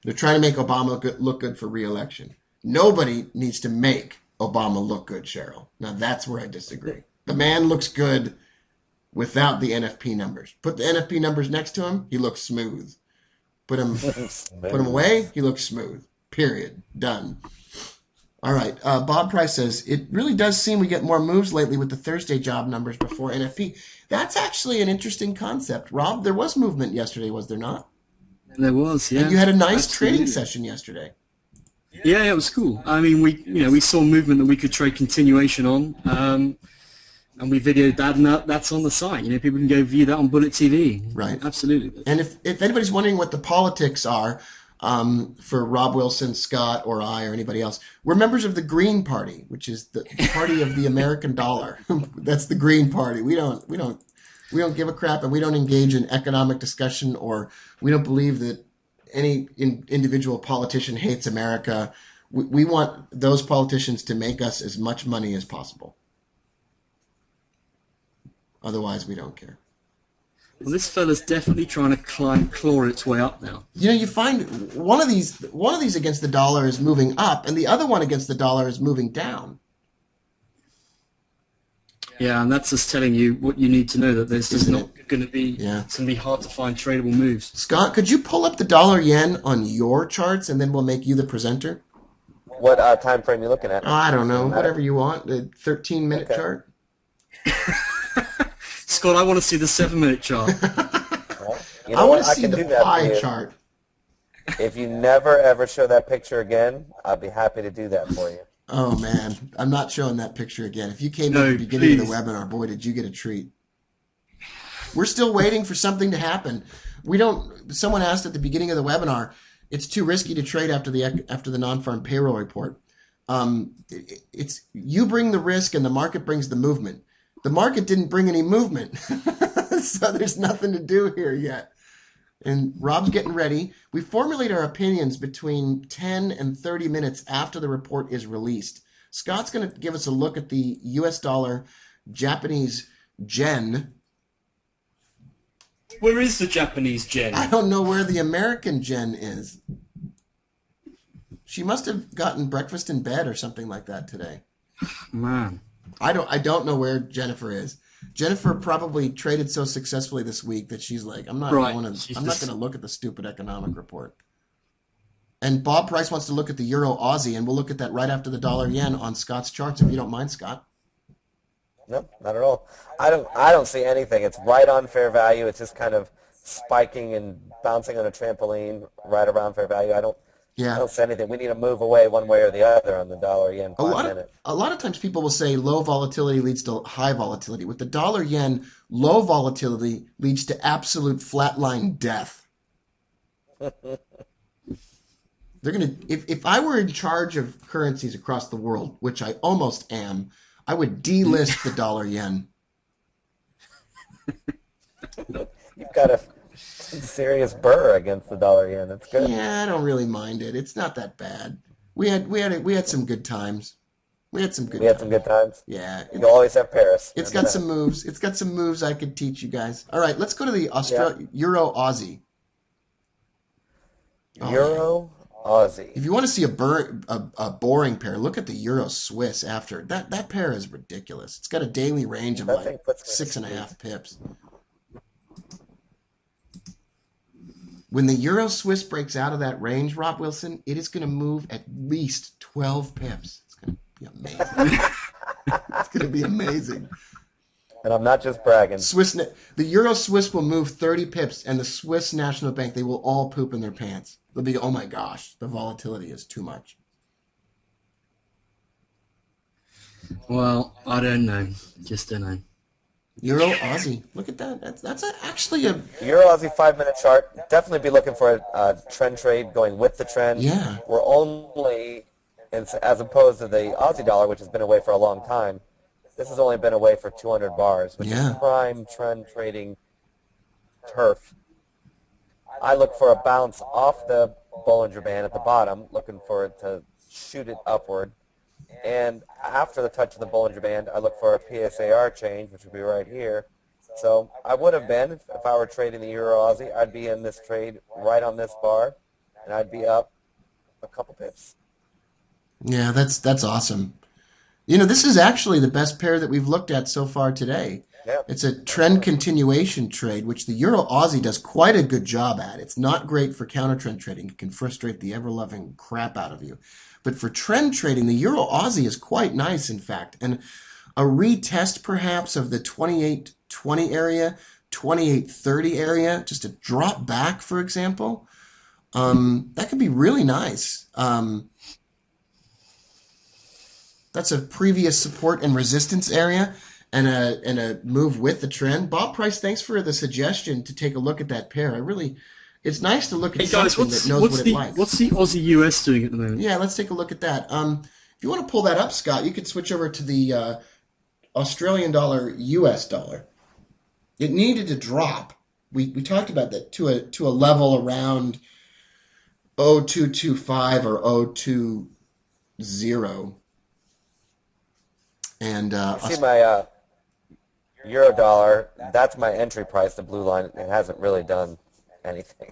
They're trying to make Obama look good for re-election. Nobody needs to make Obama look good, Cheryl. Now that's where I disagree. The man looks good without the NFP numbers. Put the NFP numbers next to him, he looks smooth. Put him away, he looks smooth. Period. Done. All right. Bob Price says, it really does seem we get more moves lately with the Thursday job numbers before NFP. That's actually an interesting concept. Rob, there was movement yesterday, was there not? There was, yeah. And you had a nice Absolutely. trading session yesterday. Yeah, it was cool. I mean, we saw movement that we could trade continuation on, and we videoed that, and that's on the site. People can go view that on Bullet TV. Right. Absolutely. And if anybody's wondering what the politics are, for Rob Wilson, Scott, or I, or anybody else, we're members of the Green Party, which is the party of the American dollar. That's the Green Party. We don't give a crap, and we don't engage in economic discussion, or we don't believe that any individual politician hates America. We want those politicians to make us as much money as possible. Otherwise, we don't care. Well, this fella's definitely trying to claw its way up now. You find one of these against the dollar is moving up, and the other one against the dollar is moving down. Yeah, and that's just telling you what you need to know, that there's just not going to be, it's going to be hard to find tradable moves. Scott, could you pull up the dollar yen on your charts, and then we'll make you the presenter? What time frame are you looking at? I don't know, whatever you want. The 13-minute chart. Scott, I want to see the 7-minute chart. Well, I want to see the pie chart. If you never ever show that picture again, I'll be happy to do that for you. Oh man, I'm not showing that picture again. If you came at the beginning of the webinar, boy, did you get a treat. We're still waiting for something to happen. Someone asked at the beginning of the webinar, it's too risky to trade after the non-farm payroll report. It's you bring the risk and the market brings the movement. The market didn't bring any movement, so there's nothing to do here yet. And Rob's getting ready. We formulate our opinions between 10 and 30 minutes after the report is released. Scott's going to give us a look at the US dollar Japanese yen. Where is the Japanese yen? I don't know where the American yen is. She must have gotten breakfast in bed or something like that today. Man. I don't know where Jennifer is. Jennifer probably traded so successfully this week that she's like, I'm not going to look at the stupid economic report. And Bob Price wants to look at the Euro Aussie, and we'll look at that right after the dollar yen on Scott's charts, if you don't mind, Scott. Nope, not at all. I don't see anything. It's right on fair value. It's just kind of spiking and bouncing on a trampoline right around fair value. I don't see anything. We need to move away one way or the other on the dollar yen 5 minute. A lot of times people will say low volatility leads to high volatility. With the dollar yen, low volatility leads to absolute flatline death. They're gonna if I were in charge of currencies across the world, which I almost am, I would delist the dollar yen. You've got a serious burr against the dollar yen. That's good. Yeah, I don't really mind it. It's not that bad. We had some good times. We had some good times. Yeah. You always have Paris. It's got some moves. It's got some moves I could teach you guys. All right, let's go to the Euro Aussie. Euro Aussie. If you want to see a boring pair, look at the Euro Swiss after. That pair is ridiculous. It's got a daily range of like 6.5 pips. When the Euro Swiss breaks out of that range, Rob Wilson, it is going to move at least 12 pips. It's going to be amazing. It's going to be amazing. And I'm not just bragging. The Euro Swiss will move 30 pips, and the Swiss National Bank, they will all poop in their pants. They'll be, oh my gosh, the volatility is too much. Well, I don't know. Just don't know. Euro Aussie. Look at that. That's actually a Euro Aussie 5 minute chart. Definitely be looking for a trend trade going with the trend. Yeah. We're only, as opposed to the Aussie dollar, which has been away for a long time, this has only been away for 200 bars, which is prime trend trading turf. I look for a bounce off the Bollinger Band at the bottom, looking for it to shoot it upward. And after the touch of the Bollinger Band, I look for a PSAR change, which would be right here. So I would have been, if I were trading the Euro Aussie, I'd be in this trade right on this bar, and I'd be up a couple pips. Yeah, that's awesome. You know, this is actually the best pair that we've looked at so far today. Yeah, It's a trend continuation trade, which the Euro Aussie does quite a good job at. It's not great for counter trend trading. It can frustrate the ever loving crap out of you. But for trend trading, the Euro Aussie is quite nice, in fact. And a retest perhaps of the 2820 area, 2830 area, just a drop back, for example, that could be really nice. That's a previous support and resistance area and a move with the trend. Bob Price, thanks for the suggestion to take a look at that pair. It's nice to look at Hey guys, something that knows what it likes. what's the Aussie US doing at the moment? Yeah, let's take a look at that. If you want to pull that up, Scott, you could switch over to the Australian dollar, US dollar. It needed to drop. We talked about that to a level around 0225 or 020. And you see my Euro dollar, that's my entry price, the blue line. It hasn't really done anything.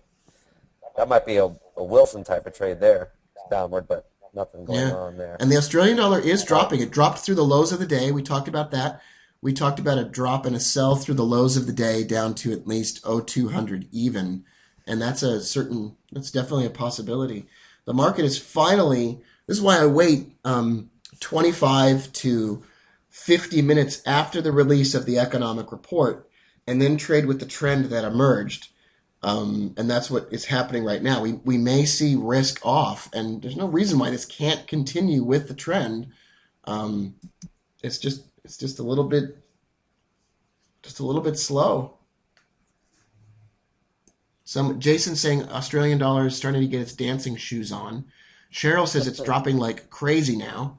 That might be a Wilson type of trade there. It's downward, but nothing going on there. And the Australian dollar is dropping. It dropped through the lows of the day. We talked about that. We talked about a drop and a sell through the lows of the day down to at least 0200 even. And that's definitely a possibility. The market is finally, this is why I wait 25 to 50 minutes after the release of the economic report and then trade with the trend that emerged. And that's what is happening right now. We may see risk off, and there's no reason why this can't continue with the trend. It's just a little bit slow. Jason saying Australian dollar is starting to get its dancing shoes on. Cheryl says it's dropping like crazy now.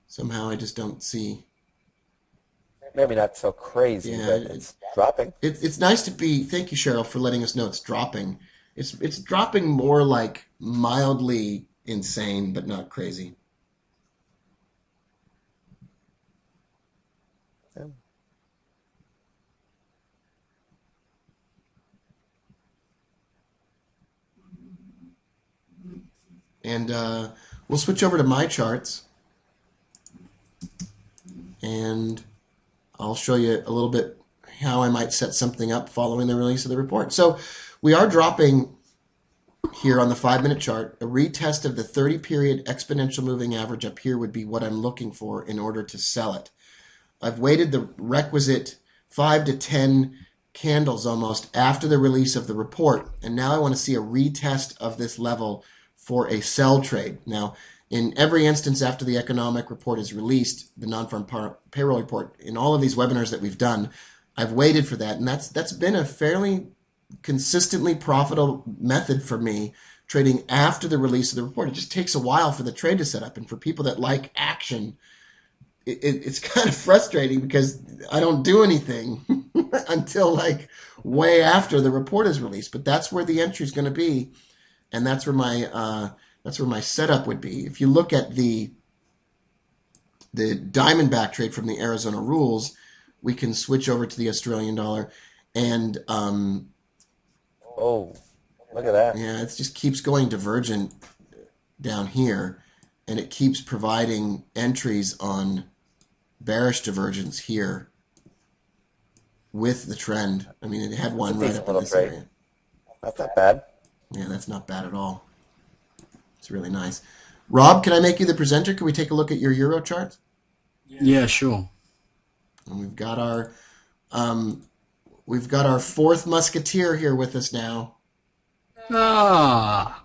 Somehow I just don't see. Maybe not so crazy, but it's dropping. It's nice to be. Thank you, Cheryl, for letting us know it's dropping. It's dropping more like mildly insane, but not crazy. Yeah. And we'll switch over to my charts. And I'll show you a little bit how I might set something up following the release of the report. So we are dropping here on the 5-minute chart. A retest of the 30-period exponential moving average up here would be what I'm looking for in order to sell it. I've waited the requisite 5 to 10 candles almost after the release of the report, and now I want to see a retest of this level for a sell trade. Now, in every instance after the economic report is released, the non-farm payroll report, in all of these webinars that we've done, I've waited for that, and that's been a fairly consistently profitable method for me, trading after the release of the report. It just takes a while for the trade to set up, and for people that like action, it's kind of frustrating because I don't do anything until like way after the report is released. But that's where the entry is going to be, and that's where my setup would be. If you look at the Diamondback trade from the Arizona rules, we can switch over to the Australian dollar, and oh, look at that. yeah, it just keeps going divergent down here, and it keeps providing entries on bearish divergence here with the trend. I mean, it had one right up in this area. That's not bad. Yeah, that's not bad at all. It's really nice. Rob, can I make you the presenter? Can we take a look at your Euro chart? Yeah, sure. And we've got our fourth musketeer here with us now. Ah.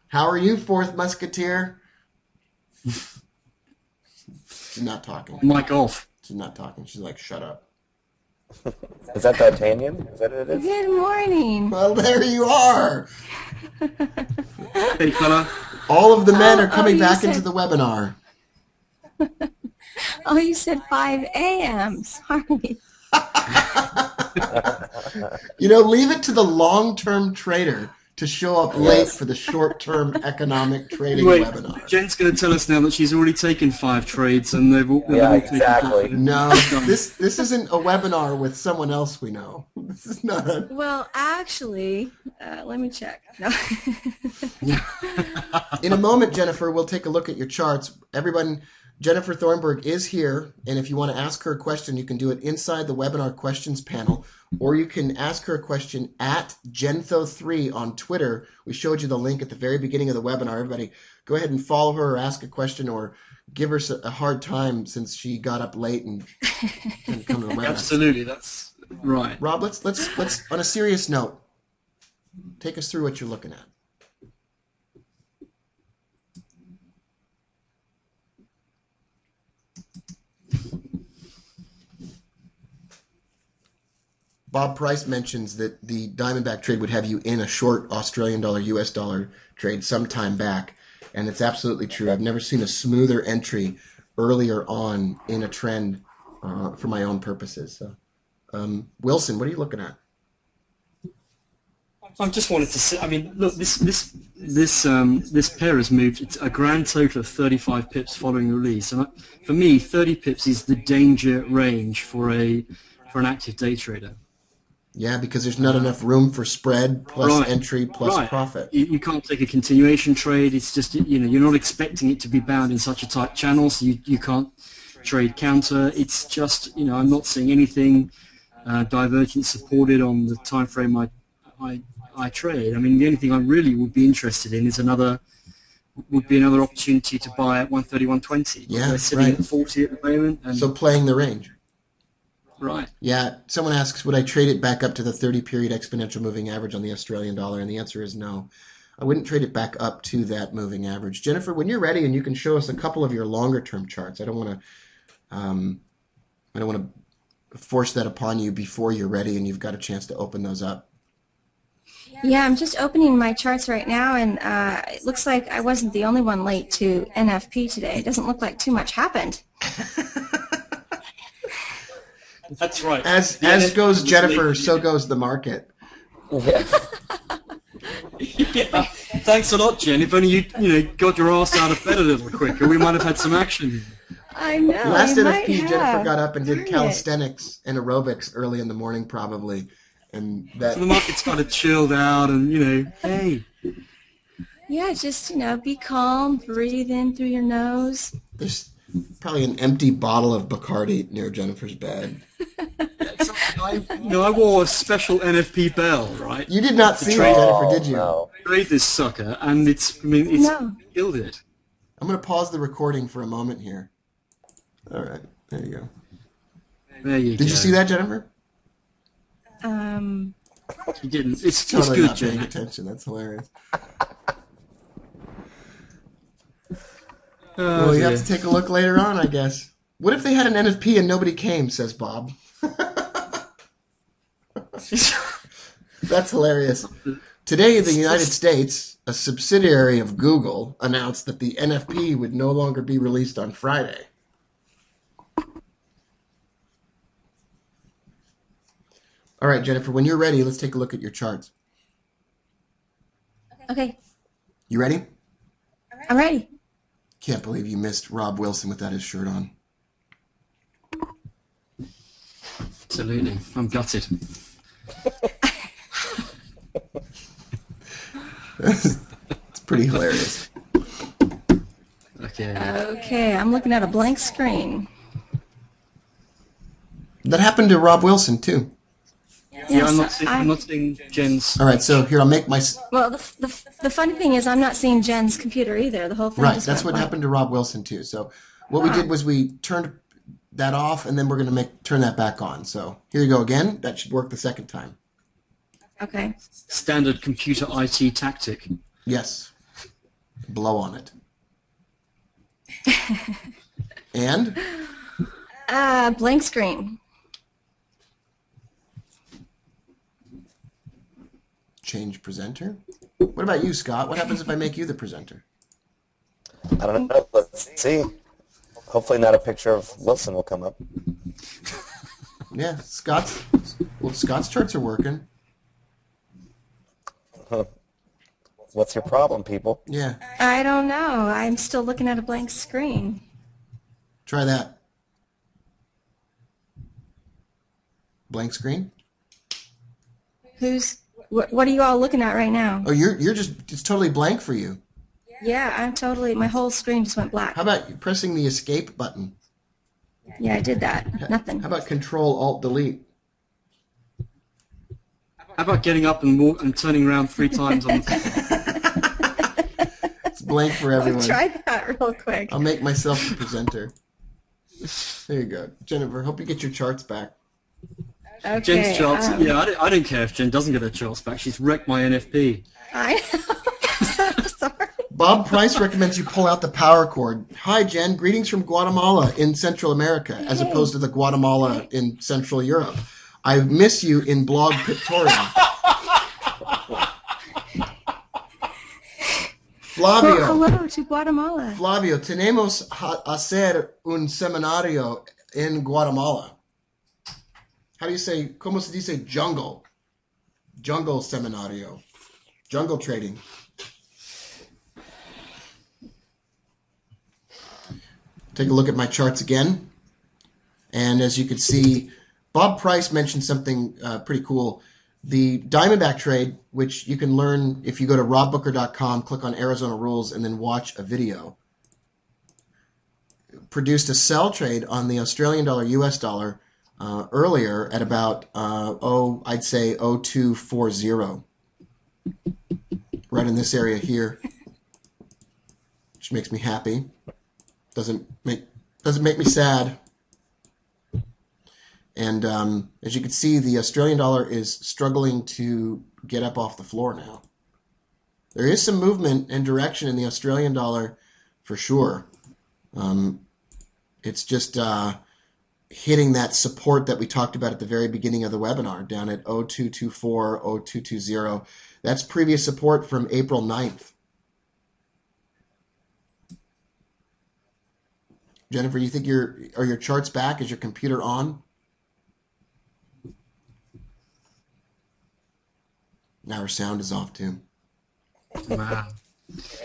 How are you, fourth musketeer? She's not talking. Mic off. She's not talking. She's like, shut up. Is that titanium? Is that what it is? Good morning. Well, there you are. Hey, fella. All of the men are coming you back said- into the webinar. Oh, you said 5 a.m. Sorry. You know, leave it to the long-term trader to show up late for the short-term economic trading Wait, webinar. Jen's going to tell us now that she's already taken 5 trades and they've all taken exactly. profit. No, this isn't a webinar with someone else we know. This is not a... Well, actually, let me check. No. In a moment, Jennifer, we'll take a look at your charts. Everyone, Jennifer Thornburg is here, and if you want to ask her a question, you can do it inside the webinar questions panel, or you can ask her a question at Gentho3 on Twitter. We showed you the link at the very beginning of the webinar. Everybody, go ahead and follow her or ask a question or give her a hard time since she got up late and couldn't come to the webinar. Absolutely, that's right. Rob, let's on a serious note, take us through what you're looking at. Bob Price mentions that the Diamondback trade would have you in a short Australian dollar, US dollar trade sometime back, and it's absolutely true. I've never seen a smoother entry earlier on in a trend for my own purposes. So, Wilson, what are you looking at? I just wanted to say, I mean, look, this pair has moved. It's a grand total of 35 pips following the release, and for me, 30 pips is the danger range for an active day trader. Yeah, because there's not enough room for spread plus entry plus profit. You can't take a continuation trade. It's just, you're not expecting it to be bound in such a tight channel, so you can't trade counter. It's just, I'm not seeing anything divergent supported on the time frame I trade. I mean, the only thing I really would be interested in is another opportunity to buy at 130, 120. Yeah, they're sitting at 40 at the moment. And so playing the range. Right. Yeah, someone asks, would I trade it back up to the 30-period exponential moving average on the Australian dollar? And the answer is no. I wouldn't trade it back up to that moving average. Jennifer, when you're ready and you can show us a couple of your longer-term charts, I don't want to force that upon you before you're ready and you've got a chance to open those up. Yeah, I'm just opening my charts right now, and it looks like I wasn't the only one late to NFP today. It doesn't look like too much happened. That's right. As goes Jennifer, so goes the market. Yeah. Yeah. Thanks a lot, Jen. If only you got your ass out of bed a little quicker, we might have had some action. I know. Last you NFP, might Jennifer have. got up and did Darn calisthenics and aerobics early in the morning, probably, and that. So the market's kind of chilled out, and hey. Yeah, just be calm, breathe in through your nose. There's probably an empty bottle of Bacardi near Jennifer's bed. I wore a special NFP bell, right? You did not see it, Jennifer, did you? No. Trade this sucker, and it's killed it. I'm going to pause the recording for a moment here. All right, there you go. There you go. Did you see that, Jennifer? You didn't. It's Totally good, not paying Jen. attention. That's hilarious. Oh, Well, you have dear. to take a look later on, I guess. What if they had an NFP and nobody came, says Bob. That's hilarious. Today, the United States, a subsidiary of Google, announced that the NFP would no longer be released on Friday. All right, Jennifer, when you're ready, let's take a look at your charts. Okay, You ready? I'm ready. Can't believe you missed Rob Wilson without his shirt on. Absolutely. I'm gutted. It's pretty hilarious. Okay. Okay, I'm looking at a blank screen. That happened to Rob Wilson, too. Yeah, I'm Yes, not seeing Jen's. All right, so here, I'll make my... Well, the funny thing is I'm not seeing Jen's computer either. The whole thing Right, just that's went what blank. happened to Rob Wilson, too. So what we did was we turned that off, and then we're going to turn that back on. So here you go again. That should work the second time. Okay. Standard computer IT tactic. Yes. Blow on it. And? Blank screen. Change presenter. What about you, Scott? What happens if I make you the presenter? I don't know. Let's see. Hopefully not a picture of Wilson will come up. Yeah, Scott's charts are working. Huh. What's your problem, people? Yeah. I don't know. I'm still looking at a blank screen. Try that. Blank screen? What are you all looking at right now? Oh, you're just, it's totally blank for you. Yeah, I'm totally, my whole screen just went black. How about pressing the escape button? Yeah, I did that. Nothing. How about Control Alt Delete? How about getting up and turning around 3 times on the It's blank for everyone. Try that real quick. I'll make myself the presenter. There you go. Jennifer, hope you get your charts back. Okay. Jen's charts? Yeah, I don't care if Jen doesn't get her charts back. She's wrecked my NFP. I know. Sorry. Bob Price recommends you pull out the power cord. Hi, Jen. Greetings from Guatemala in Central America, as opposed to the Guatemala in Central Europe. I miss you in Blog Pictorial. Flavio. Well, hello to Guatemala. Flavio, tenemos hacer un seminario en Guatemala. How do you say, como se dice jungle? Jungle seminario. Jungle trading. Take a look at my charts again. And as you can see, Bob Price mentioned something pretty cool. The Diamondback trade, which you can learn if you go to robbooker.com, click on Arizona Rules, and then watch a video, produced a sell trade on the Australian dollar, US dollar, earlier at about, I'd say 0240. Right in this area here, which makes me happy. Doesn't make me sad. And as you can see, the Australian dollar is struggling to get up off the floor now. There is some movement and direction in the Australian dollar for sure. It's just hitting that support that we talked about at the very beginning of the webinar, down at 0224, 0220. That's previous support from April 9th. Jennifer, you think are your charts back? Is your computer on? Now her sound is off too. Wow.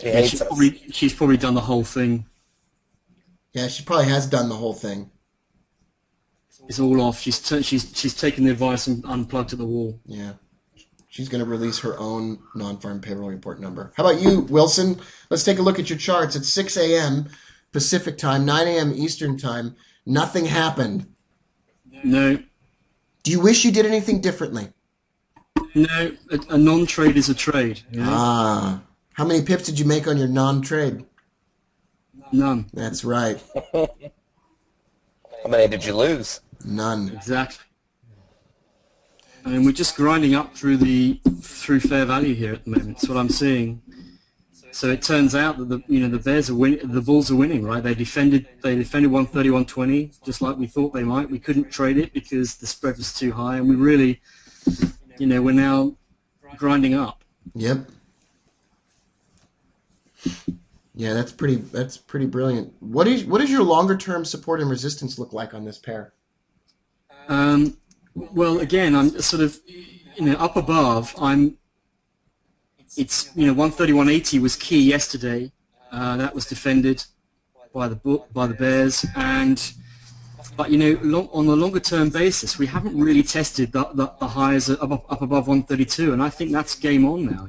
Yeah, She's probably done the whole thing. Yeah, she probably has done the whole thing. It's all off. She's taken the advice and unplugged at the wall. Yeah. She's going to release her own non-farm payroll report number. How about you, Wilson? Let's take a look at your charts. It's 6 a.m. Pacific time, 9 a.m. Eastern time. Nothing happened. No. Do you wish you did anything differently? No, a non-trade is a trade. You know? Ah. How many pips did you make on your non-trade? None. That's right. How many did you lose? None. Exactly. I mean, we're just grinding up through fair value here at the moment. That's what I'm seeing. So it turns out that the Bulls are winning, right? They defended 130-120 just like we thought they might. We couldn't trade it because the spread was too high, and we really, we're now grinding up. Yep. Yeah, that's pretty brilliant. What does your longer term support and resistance look like on this pair? Well, again, I'm sort of up above. It's 131.80 was key yesterday. That was defended by the bears, but on a longer term basis, we haven't really tested the highs up above 132, and I think that's game on now.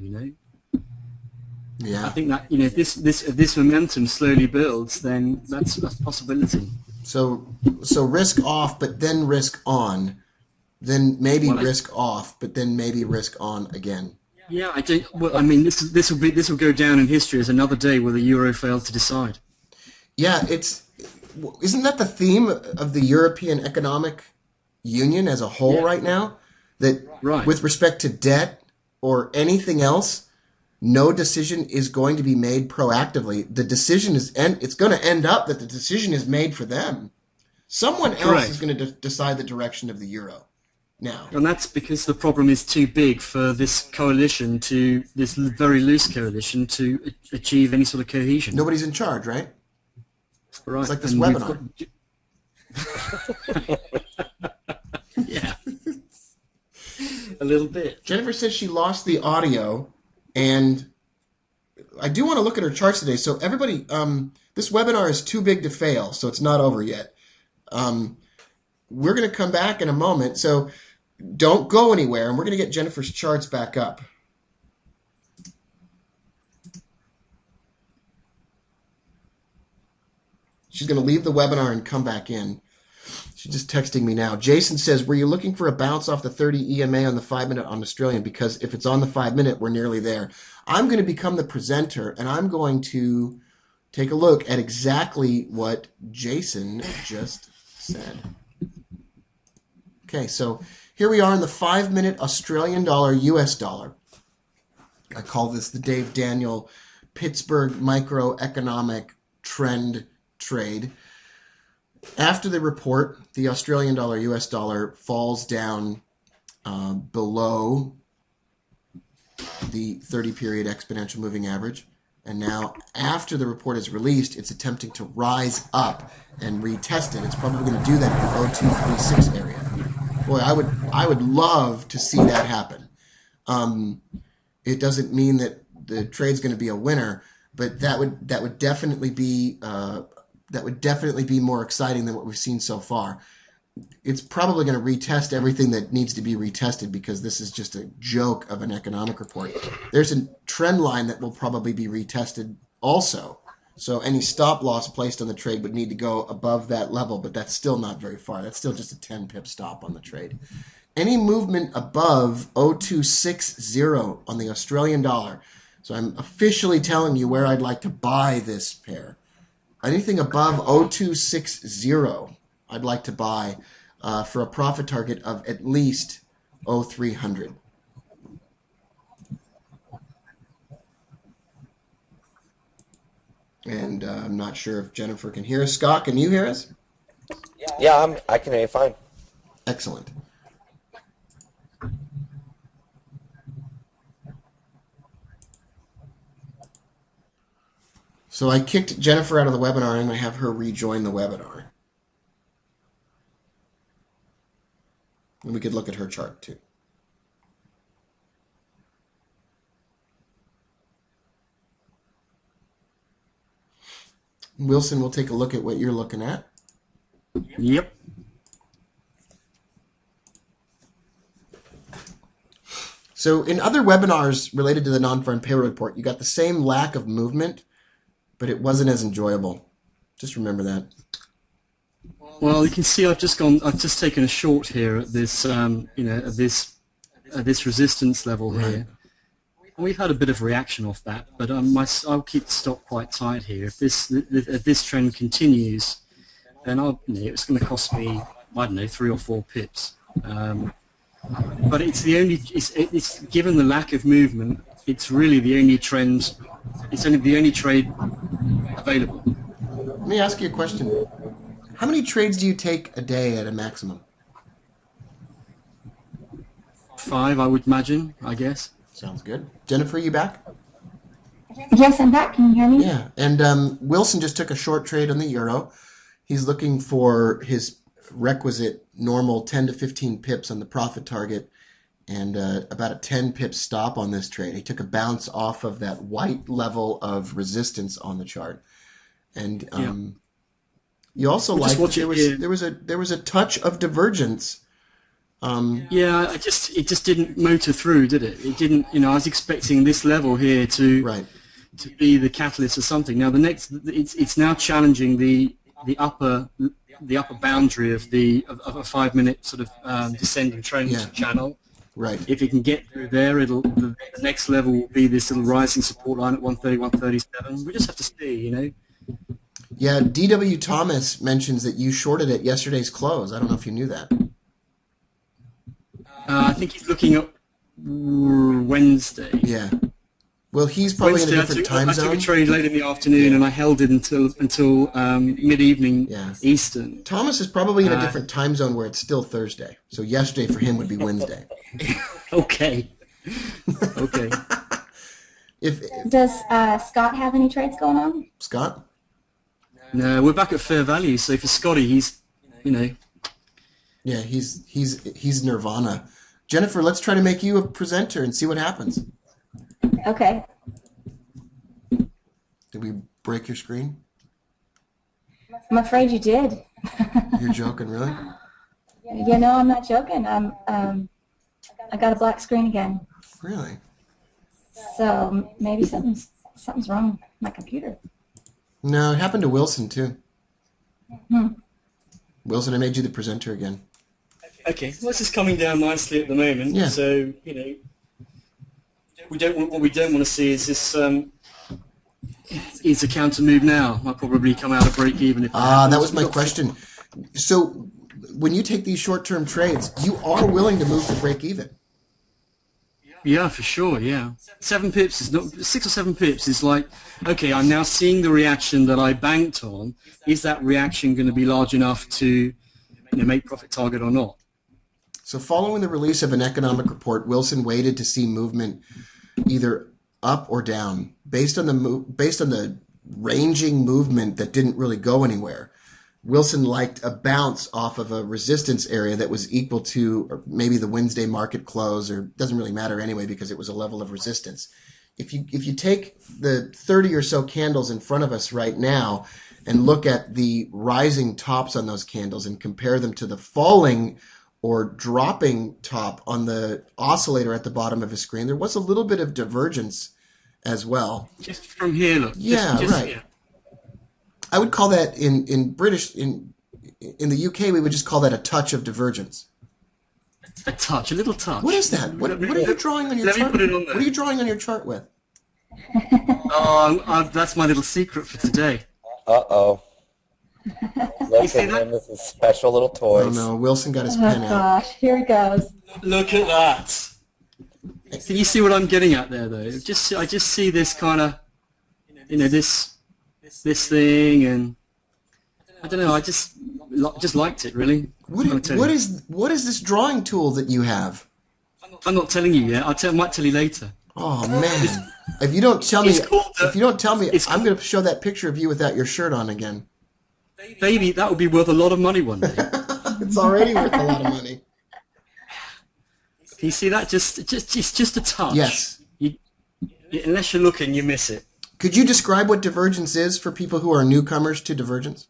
Yeah. I think that if this momentum slowly builds, then that's a possibility. So risk off, but then risk on, then maybe risk off, but then maybe risk on again. Yeah, I think. Well, I mean, this will go down in history as another day where the euro failed to decide. Yeah, isn't that the theme of the European Economic Union as a whole right now? That with respect to debt or anything else, no decision is going to be made proactively. The decision it's going to end up that the decision is made for them. Someone else is going to decide the direction of the euro. Now. And that's because the problem is too big for this very loose coalition to achieve any sort of cohesion. Nobody's in charge, right? Right. It's like this webinar. Yeah. A little bit. Jennifer says she lost the audio and I do want to look at her charts today. So everybody, this webinar is too big to fail, so it's not over yet. We're going to come back in a moment, so don't go anywhere, and we're going to get Jennifer's charts back up. She's going to leave the webinar and come back in. She's just texting me now. Jason says, were you looking for a bounce off the 30 EMA on the 5-minute on Australian? Because if it's on the 5-minute, we're nearly there. I'm going to become the presenter, and I'm going to take a look at exactly what Jason just said. Okay, so here we are in the 5-minute Australian dollar, US dollar. I call this the Dave Daniel Pittsburgh microeconomic trend trade. After the report, the Australian dollar, US dollar falls down below the 30-period exponential moving average. And now, after the report is released, it's attempting to rise up and retest it. It's probably going to do that in the 0236 area. Boy, I would love to see that happen. It doesn't mean that the trade's going to be a winner, but that would definitely be more exciting than what we've seen so far. It's probably going to retest everything that needs to be retested because this is just a joke of an economic report. There's a trend line that will probably be retested also. So any stop loss placed on the trade would need to go above that level, but that's still not very far. That's still just a 10 pip stop on the trade. Any movement above 0260 on the Australian dollar. So I'm officially telling you where I'd like to buy this pair. Anything above 0260, I'd like to buy for a profit target of at least 0300. And I'm not sure if Jennifer can hear us. Scott, can you hear us? Yeah, I can hear you fine. Excellent. So I kicked Jennifer out of the webinar. I'm going to have her rejoin the webinar. And we could look at her chart too. Wilson, we'll take a look at what you're looking at. Yep. So in other webinars related to the non-farm payroll report, you got the same lack of movement, but it wasn't as enjoyable. Just remember that. Well, you can see I've just taken a short here at this, at this resistance level here. Right. We've had a bit of reaction off that, but I'll keep the stop quite tight here. If this trend continues, then it's going to cost me, I don't know, 3 or 4 pips. But it's the only, it's given the lack of movement, it's really the only trend. It's only the only trade available. Let me ask you a question. How many trades do you take a day at a maximum? 5, I would imagine, I guess. Sounds good. Jennifer, you back? Yes, I'm back. Can you hear me? Yeah. And Wilson just took a short trade on the euro. He's looking for his requisite normal 10 to 15 pips on the profit target and about a 10 pip stop on this trade. He took a bounce off of that white level of resistance on the chart. And you also like there was a touch of divergence. Yeah, it just didn't motor through, did it? It didn't. I was expecting this level here to be the catalyst or something. Now it's now challenging the upper boundary of a 5-minute sort of descending trend channel. Right. If it can get through there, the next level will be this little rising support line at 130, 137. We just have to see, Yeah, D.W. Thomas mentions that you shorted at yesterday's close. I don't know if you knew that. I think he's looking at Wednesday. Yeah. Well, he's probably Wednesday, in a different time zone. I took a trade late in the afternoon and I held it until mid-evening Eastern. Thomas is probably in a different time zone where it's still Thursday. So yesterday for him would be Wednesday. Okay. Okay. Does Scott have any trades going on? Scott? No, we're back at fair value. So for Scotty, he's, Yeah, he's Nirvana. Jennifer, let's try to make you a presenter and see what happens. Okay. Did we break your screen? I'm afraid you did. You're joking, really? You know, I'm not joking. I got a black screen again. Really? So maybe something's wrong with my computer. No, it happened to Wilson too. Hmm. Wilson, I made you the presenter again. Okay, well, this is coming down nicely at the moment. Yeah. So what we don't want to see is this. Is a counter move now? I'll probably come out of break even. That was my question. So when you take these short-term trades, you are willing to move to break even. Yeah, for sure. Yeah, 7 pips is not 6 or 7 pips is like, okay, I'm now seeing the reaction that I banked on. Is that reaction going to be large enough to make profit target or not? So following the release of an economic report, Wilson waited to see movement either up or down based on the ranging movement that didn't really go anywhere. Wilson liked a bounce off of a resistance area that was equal to maybe the Wednesday market close, or doesn't really matter anyway because it was a level of resistance. If you take the 30 or so candles in front of us right now and look at the rising tops on those candles and compare them to the falling or dropping top on the oscillator at the bottom of the screen, there was a little bit of divergence as well. Just from here, look. Yeah, just right. Here. I would call that in the UK we would just call that a touch of divergence. A touch, a little touch. What is that? What are you drawing on your Let me chart? put it on there. What are you drawing on your chart with? Oh, that's my little secret for today. Uh-oh. Look see at that? him with his special little toys. Oh no, Wilson got his Oh pen out. gosh, here he goes. Look at that. Can you see what I'm getting at there, though? I just see this kind of, this thing, and I don't know. I just liked it, really. What is this drawing tool that you have? I'm not telling you yet. I might tell you later. Oh man! If you don't tell me, it's I'm going to show that picture of you without your shirt on again. Baby, that would be worth a lot of money one day. It's already worth a lot of money. Can you see that? It's just a touch. Yes. Unless you're looking, you miss it. Could you describe what divergence is for people who are newcomers to divergence?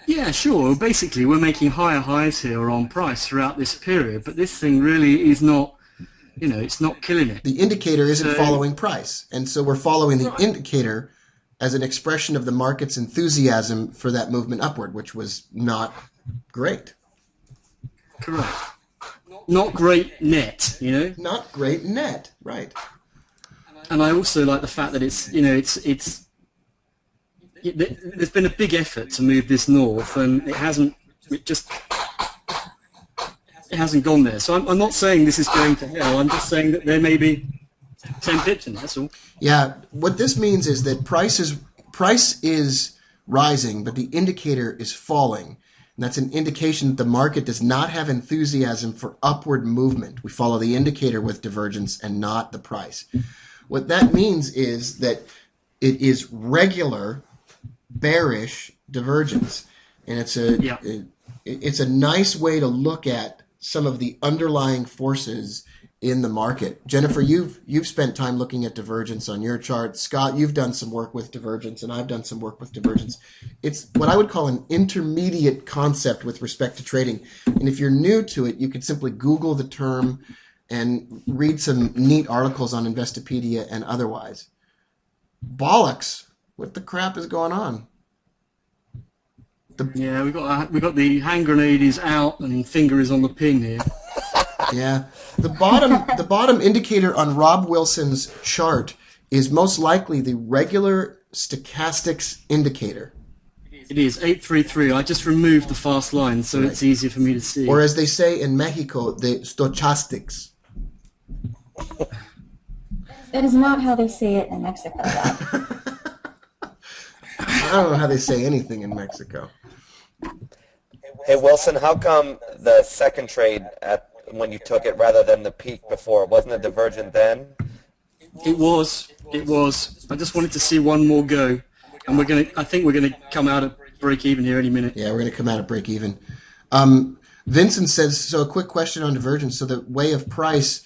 Yeah, sure. Basically, we're making higher highs here on price throughout this period, but this thing really is not, it's not killing it. The indicator isn't following price, and so we're following the indicator as an expression of the market's enthusiasm for that movement upward, which was not great. Correct. Not great net, Not great net, right. And I also like the fact that there's been a big effort to move this north, and it hasn't gone there. So I'm not saying this is going to hell. I'm just saying that there may be 10 pips in it, that's all. Yeah, what this means is that price is rising, but the indicator is falling. And that's an indication that the market does not have enthusiasm for upward movement. We follow the indicator with divergence and not the price. What that means is that it is regular bearish divergence. And it's a nice way to look at some of the underlying forces in the market. Jennifer, you've spent time looking at divergence on your chart. Scott, you've done some work with divergence, and I've done some work with divergence. It's what I would call an intermediate concept with respect to trading. And if you're new to it, you could simply Google the term and read some neat articles on Investopedia and otherwise. Bollocks! What the crap is going on? Yeah, we got the hand grenade is out and finger is on the pin here. Yeah, the bottom indicator on Rob Wilson's chart is most likely the regular stochastics indicator. It is 833. I just removed the fast line, so it's easier for me to see. Or as they say in Mexico, the stochastics. That is not how they say it in Mexico. I don't know how they say anything in Mexico. Hey Wilson, how come the second trade when you took it rather than the peak before? Wasn't it divergent then? It was. I just wanted to see one more go, and I think we're gonna come out at break even here any minute. Yeah, we're gonna come out at break even. Vincent says, so a quick question on divergence. So the price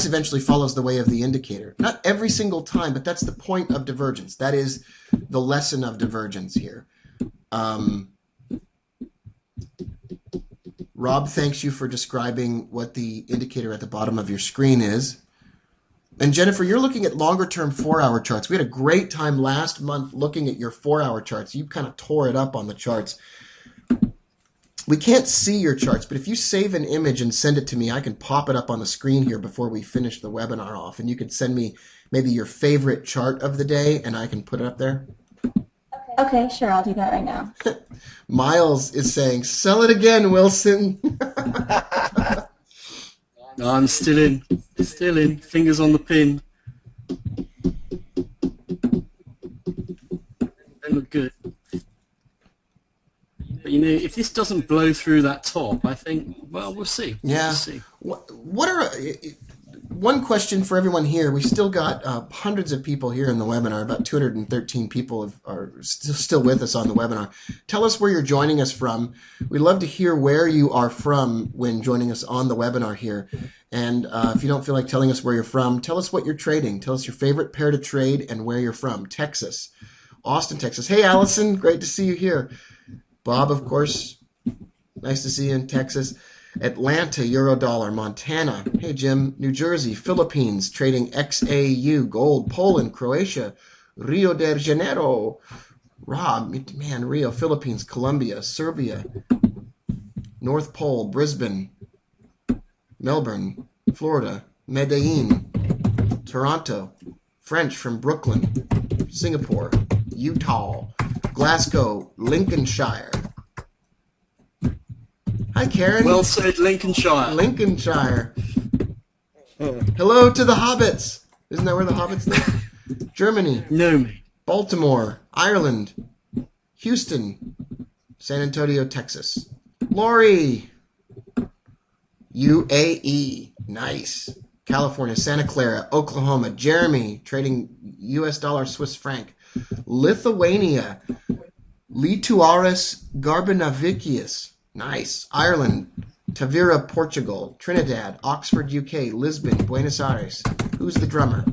eventually follows the way of the indicator. Not every single time, but that's the point of divergence. That is the lesson of divergence here. Rob thanks you for describing what the indicator at the bottom of your screen is. And Jennifer, you're looking at longer-term 4-hour charts. We had a great time last month looking at your 4-hour charts. You kind of tore it up on the charts. We can't see your charts, but if you save an image and send it to me, I can pop it up on the screen here before we finish the webinar off. And you can send me maybe your favorite chart of the day, and I can put it up there. Okay, sure, I'll do that right now. Miles is saying, sell it again, Wilson. No, I'm still in. Still in. Fingers on the pin. They look good. But you know, if this doesn't blow through that top, I think, well, we'll see. Yeah. We'll see. What are one question for everyone here? We still got hundreds of people here in the webinar. About 213 people are still with us on the webinar. Tell us where you're joining us from. We'd love to hear where you are from when joining us on the webinar here. And if you don't feel like telling us where you're from, tell us what you're trading. Tell us your favorite pair to trade and where you're from. Texas, Austin, Texas. Hey, Allison, great to see you here. Bob, of course, nice to see you in Texas. Atlanta, Eurodollar, Montana. Hey, Jim, New Jersey, Philippines, trading XAU, gold, Poland, Croatia, Rio de Janeiro. Rob, man, Rio, Philippines, Colombia, Serbia, North Pole, Brisbane, Melbourne, Florida, Medellin, Toronto, French from Brooklyn, Singapore, Utah, Glasgow, Lincolnshire. Hi, Karen. Well said, Lincolnshire. Lincolnshire. Hello to the Hobbits. Isn't that where the Hobbits live? Germany. No, mate. Baltimore, Ireland, Houston, San Antonio, Texas. Lori. UAE. Nice. California, Santa Clara, Oklahoma. Jeremy, trading US dollar, Swiss franc. Lithuania. Lituaris Garbinavikius. Nice. Ireland, Tavira, Portugal. Trinidad, Oxford, UK. Lisbon, Buenos Aires. Who's the drummer?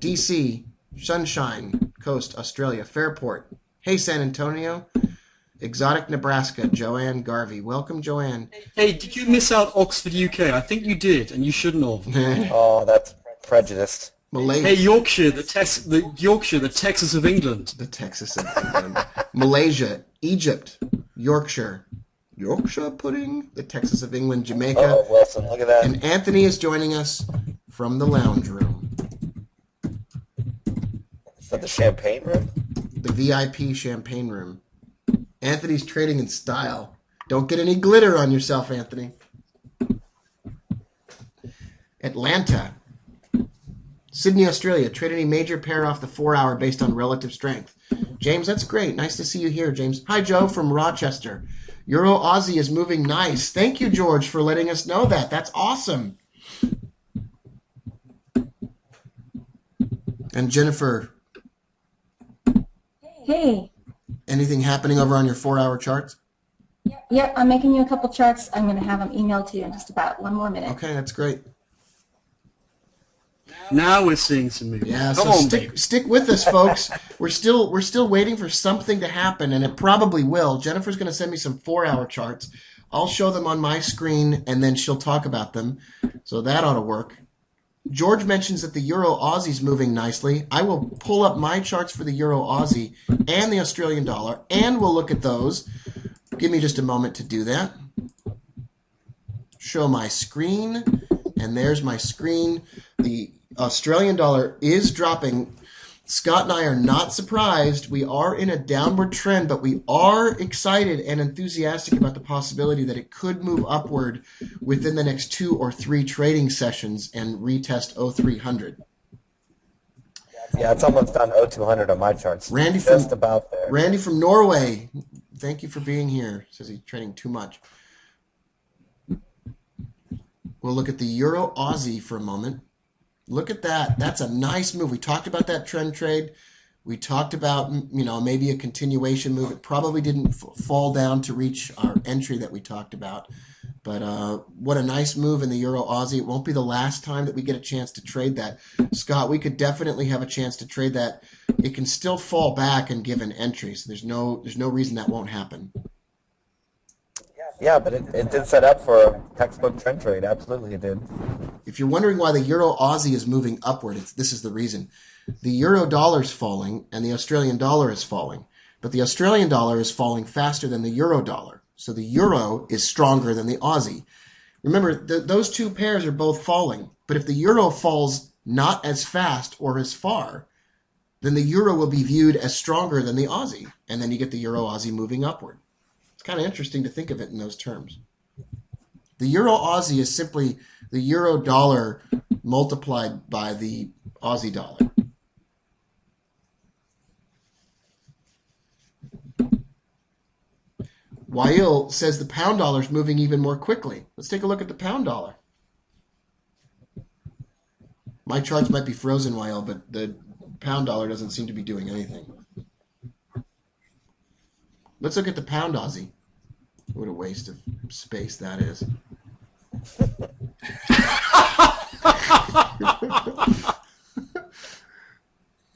DC, Sunshine Coast, Australia. Fairport. Hey, San Antonio. Exotic, Nebraska. Joanne Garvey. Welcome, Joanne. Hey, did you miss out Oxford, UK? I think you did, and you shouldn't have. Oh, that's prejudiced. Hey, Yorkshire, the Texas of England. The Texas of England. Malaysia, Egypt, Yorkshire pudding, the Texas of England, Jamaica. Oh, Wilson, look at that. And Anthony is joining us from the lounge room. Is that the champagne room? The VIP champagne room. Anthony's trading in style. Don't get any glitter on yourself, Anthony. Atlanta. Sydney, Australia. Trade any major pair off the 4-hour based on relative strength. James, that's great. Nice to see you here, James. Hi, Joe from Rochester. Euro Aussie is moving nice. Thank you, George, for letting us know that. That's awesome. And Jennifer. Hey. Anything happening over on your 4-hour charts? Yep, I'm making you a couple charts. I'm going to have them emailed to you in just about 1 more minute. Okay, that's great. Now we're seeing some movement. Yeah, Come so on, stick with us, folks. We're still waiting for something to happen, and it probably will. Jennifer's going to send me some 4-hour charts. I'll show them on my screen, and then she'll talk about them. So that ought to work. George mentions that the Euro Aussie's moving nicely. I will pull up my charts for the Euro Aussie and the Australian dollar, and we'll look at those. Give me just a moment to do that. Show my screen, and there's my screen. The Australian dollar is dropping. Scott and I are not surprised. We are in a downward trend, but we are excited and enthusiastic about the possibility that it could move upward within the next 2 or 3 trading sessions and retest 0300. Yeah, it's almost on 0200 on my charts. Randy just about there. Randy from Norway, thank you for being here. Says he's trading too much. We'll look at the Euro Aussie for a moment. Look at that. That's a nice move. We talked about that trend trade. We talked about, maybe a continuation move. It probably didn't fall down to reach our entry that we talked about. But what a nice move in the Euro Aussie. It won't be the last time that we get a chance to trade that. Scott, we could definitely have a chance to trade that. It can still fall back and give an entry, so there's no reason that won't happen. Yeah, but it did set up for a textbook trend trade. Absolutely it did. If you're wondering why the Euro Aussie is moving upward, this is the reason. The Euro dollar is falling and the Australian dollar is falling. But the Australian dollar is falling faster than the Euro dollar. So the Euro is stronger than the Aussie. Remember, those two pairs are both falling. But if the Euro falls not as fast or as far, then the Euro will be viewed as stronger than the Aussie. And then you get the Euro Aussie moving upward. It's kind of interesting to think of it in those terms. The Euro Aussie is simply the Euro dollar multiplied by the Aussie dollar. Wael says the pound dollar is moving even more quickly. Let's take a look at the pound dollar. My charts might be frozen, Wael, but the pound dollar doesn't seem to be doing anything. Let's look at the pound Aussie. What a waste of space that is.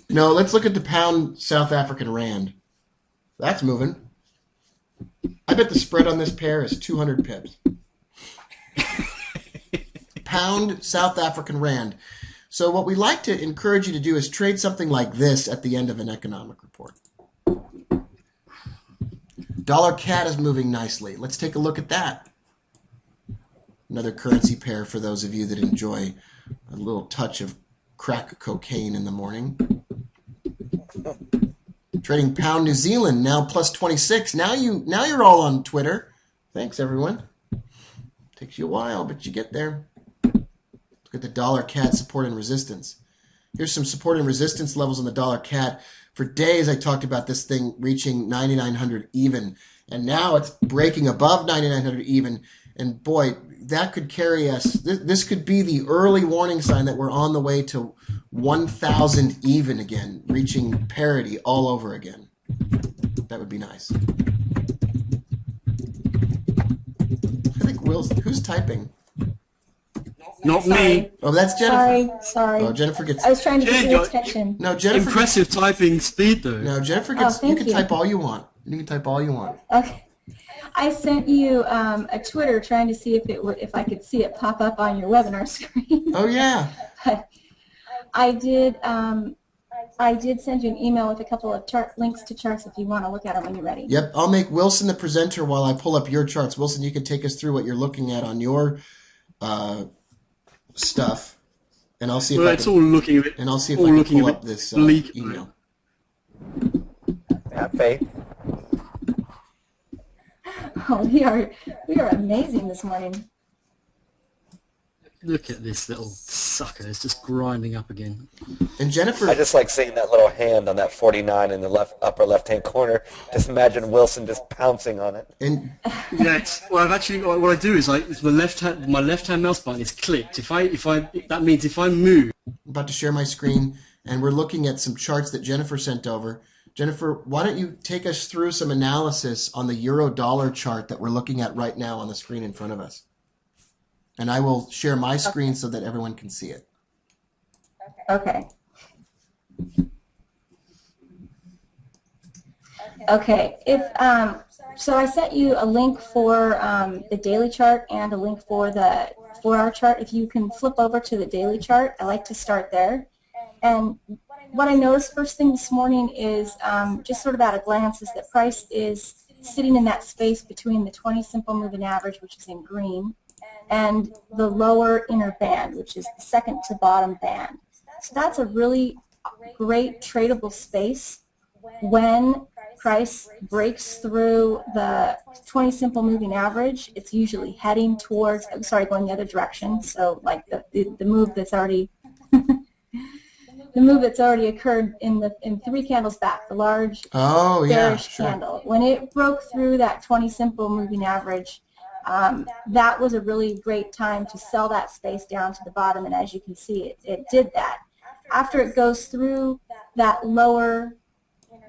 No, let's look at the pound South African rand. That's moving. I bet the spread on this pair is 200 pips. Pound South African rand. So what we like to encourage you to do is trade something like this at the end of an economic report. Dollar CAD is moving nicely. Let's take a look at that. Another currency pair for those of you that enjoy a little touch of crack cocaine in the morning. Trading pound New Zealand now plus 26. Now you're all on Twitter. Thanks everyone. Takes you a while, but you get there. Look at the dollar CAD support and resistance. Here's some support and resistance levels on the dollar CAD. For days I talked about this thing reaching 9,900 even, and now it's breaking above 9,900 even. And boy, that could carry us. This could be the early warning sign that we're on the way to 1,000 even again, reaching parity all over again. That would be nice. I think who's typing? Not me. Oh, that's Jennifer. Sorry. Oh, Jennifer gets. I was trying to get your attention. No, Jennifer. Impressive typing speed, though. No, Jennifer gets. Oh, you can you. type all you want. You can type all you want. Okay. I sent you a Twitter trying to see if I could see it pop up on your webinar screen. Oh yeah. But I did send you an email with a couple of links to charts if you want to look at them when you're ready. Yep. I'll make Wilson the presenter while I pull up your charts. Wilson, you can take us through what you're looking at on your stuff, and I'll see if I can pull up this email. Have faith. Oh, we are amazing this morning. Look at this little sucker. It's just grinding up again. And Jennifer, I just like seeing that little hand on that 49 in the upper left-hand corner. Just imagine Wilson just pouncing on it. And yes. Well, I've actually what I do is my left hand mouse button is clicked. That means if I move. I'm about to share my screen, and we're looking at some charts that Jennifer sent over. Jennifer, why don't you take us through some analysis on the euro-dollar chart that we're looking at right now on the screen in front of us? And I will share my screen so that everyone can see it. Okay. Okay. So I sent you a link for the daily chart and a link for the 4-hour chart. If you can flip over to the daily chart, I like to start there. And what I noticed first thing this morning is just sort of at a glance is that price is sitting in that space between the 20 simple moving average, which is in green, and the lower inner band, which is the second to bottom band. So that's a really great tradable space when price breaks through the 20 simple moving average. It's usually heading towards, going the other direction. So like the move that's already the move that's already occurred in 3 candles back, the large bearish candle. When it broke through that 20 simple moving average, that was a really great time to sell that space down to the bottom, and as you can see, it did that. After it goes through that lower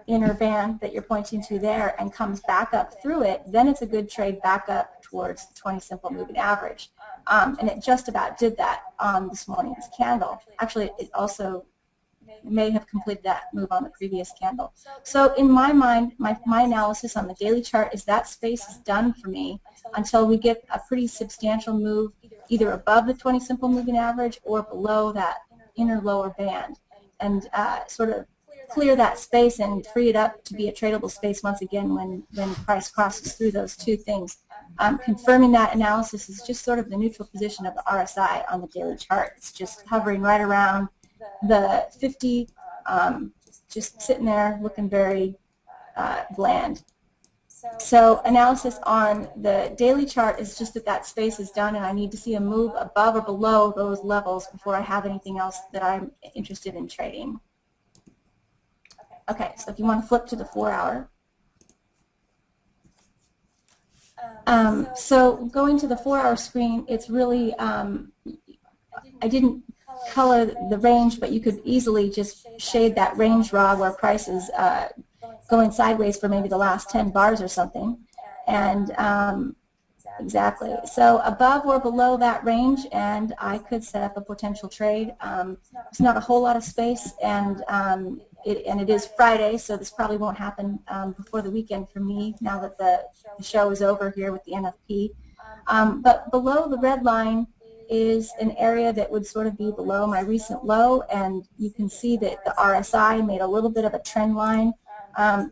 inner band that you're pointing to there and comes back up through it, then it's a good trade back up towards the 20 simple moving average. And it just about did that on this morning's candle. Actually, it also may have completed that move on the previous candle. So in my mind, my analysis on the daily chart is that space is done for me until we get a pretty substantial move either above the 20 simple moving average or below that inner lower band, and sort of clear that space and free it up to be a tradable space once again when price crosses through those two things. Confirming that analysis is just sort of the neutral position of the RSI on the daily chart. It's just hovering right around the 50, just sitting there looking very bland. So analysis on the daily chart is just that space is done, and I need to see a move above or below those levels before I have anything else that I'm interested in trading. Okay, so if you want to flip to the 4-hour. So going to the 4-hour screen, it's really, I didn't color the range, but you could easily just shade that range raw where price is going sideways for maybe the last 10 bars or something. And exactly. So above or below that range, and I could set up a potential trade. There's not a whole lot of space, and it is Friday, so this probably won't happen before the weekend for me now that the show is over here with the NFP. But below the red line is an area that would sort of be below my recent low, and you can see that the RSI made a little bit of a trend line.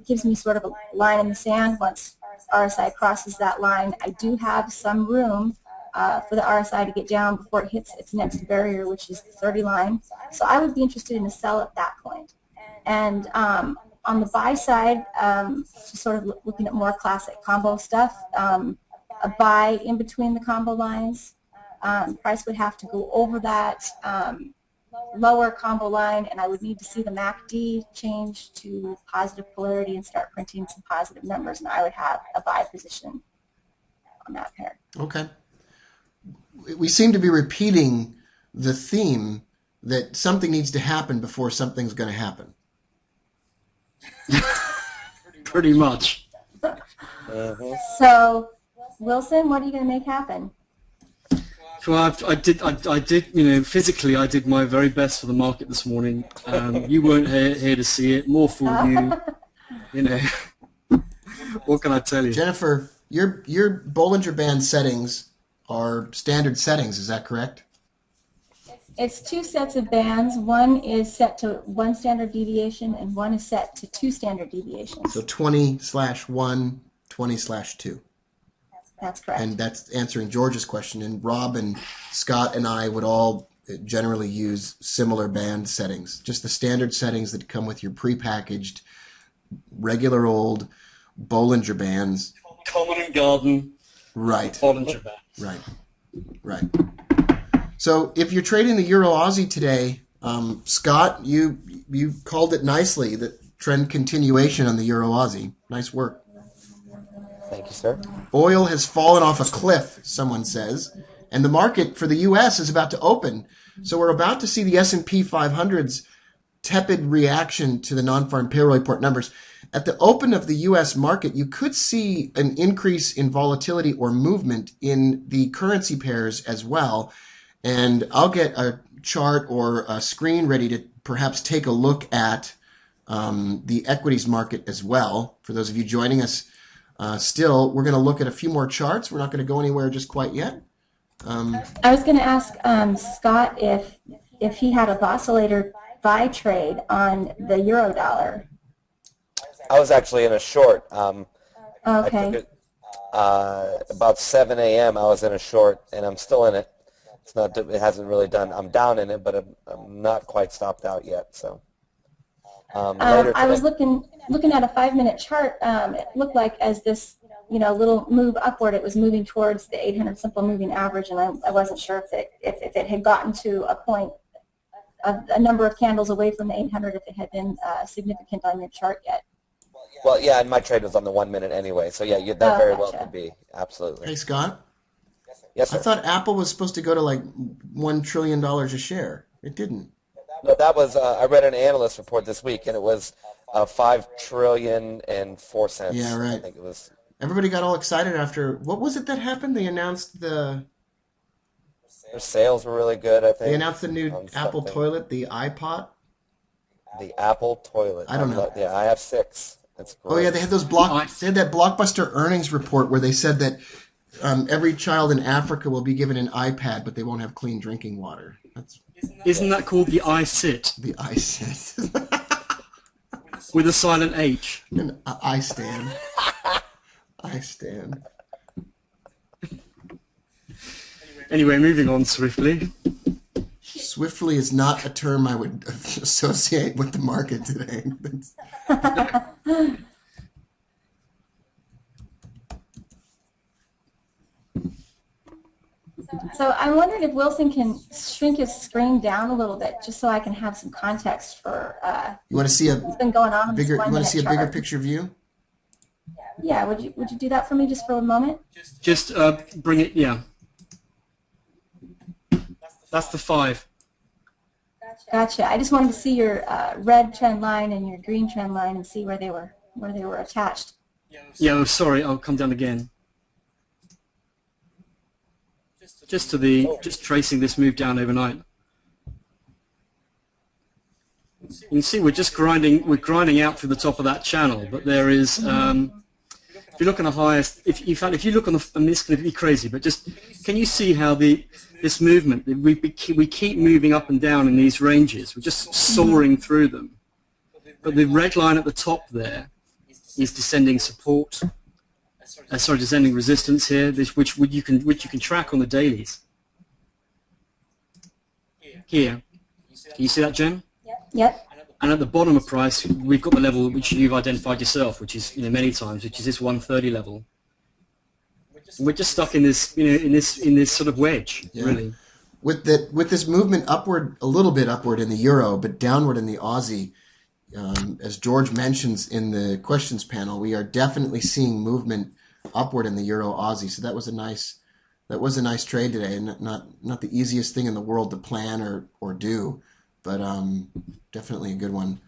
Gives me sort of a line in the sand. Once RSI crosses that line, I do have some room for the RSI to get down before it hits its next barrier, which is the 30 line. So I would be interested in a sell at that point. And on the buy side, just sort of looking at more classic combo stuff, a buy in between the combo lines. Price would have to go over that lower combo line, and I would need to see the MACD change to positive polarity and start printing some positive numbers, and I would have a buy position on that pair. Okay. We seem to be repeating the theme that something needs to happen before something's going to happen. Pretty much. So, Wilson, what are you going to make happen? Well, I did, you know, physically I did my very best for the market this morning. You weren't here to see it. More fool you. You know, what can I tell you? Jennifer, your Bollinger Band settings are standard settings, is that correct? It's two sets of bands. One is set to 1 standard deviation, and one is set to 2 standard deviations. So 20/1, 20/2. That's correct. And that's answering George's question. And Rob and Scott and I would all generally use similar band settings, just the standard settings that come with your prepackaged, regular old Bollinger Bands. Common and Garden. Right. Bollinger Bands. Right. Right. So if you're trading the Euro Aussie today, Scott, you called it nicely, the trend continuation on the Euro Aussie. Nice work. Thank you, sir. Oil has fallen off a cliff, someone says, and the market for the U.S. is about to open. So we're about to see the S&P 500's tepid reaction to the non-farm payroll report numbers. At the open of the U.S. market, you could see an increase in volatility or movement in the currency pairs as well. And I'll get a chart or a screen ready to perhaps take a look at the equities market as well. For those of you joining us, still, we're going to look at a few more charts. We're not going to go anywhere just quite yet. I was going to ask Scott if he had a vacillator buy trade on the euro dollar. I was actually in a short. Okay. I took it about 7 a.m. I was in a short, and I'm still in it. It's not. It hasn't really done. I'm down in it, but I'm not quite stopped out yet. So. Later I was looking at a 5-minute chart. It looked like as this, little move upward, it was moving towards the 800 simple moving average, and I wasn't sure if it had gotten to a point, a number of candles away from the 800, if it had been significant on your chart yet. Well, yeah, and my trade was on the 1 minute anyway, so yeah, that very well could be, absolutely. Hey, Scott? Yes, sir. I thought Apple was supposed to go to like $1 trillion a share. It didn't. No, that was, I read an analyst report this week, and it was $5,000,000,004,000,000. Yeah, I right. think it was. Everybody got all excited after, what was it that happened? They announced Their sales were really good, I think, the new on Apple something. toilet, the iPod. The Apple toilet. I don't know. Yeah, I have 6. It's Oh yeah, great. they had those I, they had that Blockbuster earnings report where they said that every child in Africa will be given an iPad, but they won't have clean drinking water. That's isn't that called the iSit the iSit. with a silent H? And I stand. I stand. Anyway, moving on swiftly. Swiftly is not a term I would associate with the market today. So I'm wondering if Wilson can shrink his screen down a little bit, just so I can have some context for You want to see a what's been going on bigger? this You want to see a bigger chart. picture view? Yeah, would you do that for me just for a moment? Just bring it, yeah. That's the 5. Gotcha. I just wanted to see your red trend line and your green trend line and see where they were attached. Yeah, oh, sorry, I'll come down again. Just tracing this move down overnight. You can see we're grinding out through the top of that channel, but there is, if you look on the highest, in fact, if you look on the, I mean, it's going to be crazy, but just, can you see how this movement, we keep moving up and down in these ranges, we're just soaring through them. But the red line at the top there is descending support, descending resistance here, which you can track on the dailies. Here, can you see that, Jen? Yep. And at the bottom of price, we've got the level which you've identified yourself, which is many times, which is this 130 level. And we're just stuck in this in this sort of wedge, really. With this movement upward, a little bit upward in the euro, but downward in the Aussie. As George mentions in the questions panel, we are definitely seeing movement upward in the euro Aussie. So that was a nice trade today, and not the easiest thing in the world to plan or do, but definitely a good one.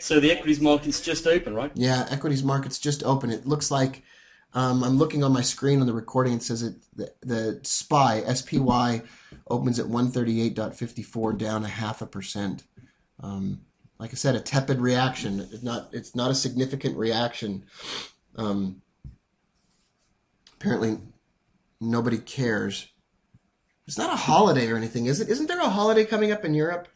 So the equities market's just open, right? Yeah, equities market's just open. It looks like I'm looking on my screen on the recording. It says the SPY opens at 138.54, down 0.5%. Like I said, a tepid reaction. It's not a significant reaction. Apparently, nobody cares. It's not a holiday or anything, is it? Isn't there a holiday coming up in Europe?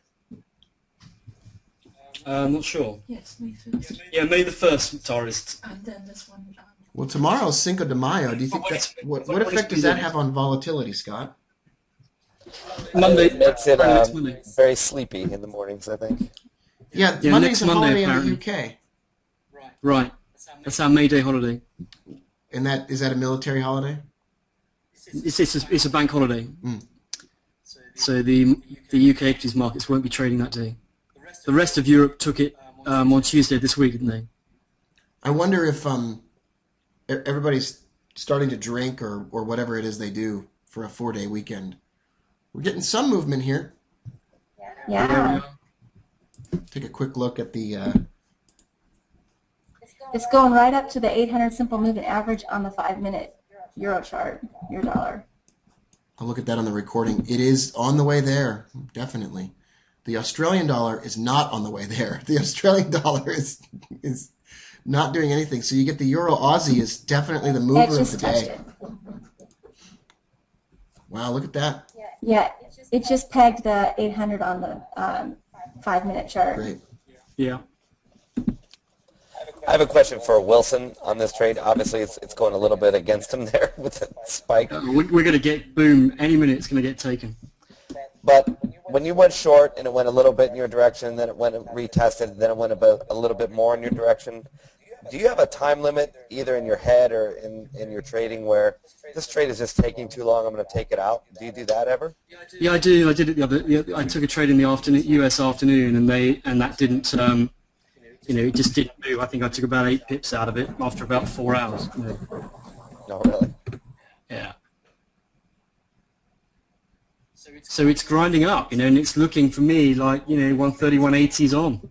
I'm not sure. Yes, May 1st. Yeah, May the 1st, Taurus. And then this one. Well, tomorrow's Cinco de Mayo. Do you think what effect does that have on volatility, Scott? Monday. It makes it next Monday. very sleepy in the mornings, I think. Yeah, Yeah, Monday's next a Monday, holiday apparently. in the UK. Right. That's our May Day holiday. And is that a military holiday? It's a bank holiday. Mm. So the UK equities markets won't be trading that day. The rest of Europe took it on Tuesday this week, didn't they? I wonder if everybody's starting to drink or whatever it is they do for a 4-day weekend. We're getting some movement here. Yeah. Take a quick look at the... It's going right up to the 800 simple moving average on the 5-minute euro chart, euro dollar. I'll look at that on the recording. It is on the way there, definitely. The Australian dollar is not on the way there. The Australian dollar is not doing anything. So you get the Euro Aussie is definitely the mover of the day. Wow, look at that. Yeah, it just pegged the 800 on the 5-minute chart. Great. Yeah. I have a question for Wilson on this trade. Obviously, it's going a little bit against him there with the spike. We're going to get, boom, any minute it's going to get taken. But when you went short and it went a little bit in your direction, then it went and retested, then it went a little bit more in your direction, do you have a time limit either in your head or in your trading where this trade is just taking too long, I'm going to take it out? Do you do that ever? Yeah, I do. I did it I took a trade in the afternoon, US afternoon, and that didn't, it just didn't move. I think I took about 8 pips out of it after about 4 hours. No, really. Yeah. So it's grinding up, and it's looking for me like 130, 180 is on.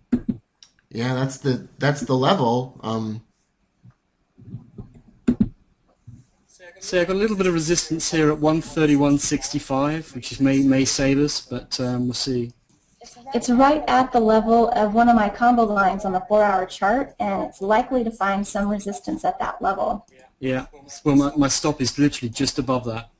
Yeah, that's the level. So I've got a little bit of resistance here at 131.65, which is may save us, but we'll see. It's right at the level of one of my combo lines on the 4-hour chart, and it's likely to find some resistance at that level. Yeah, well, my stop is literally just above that.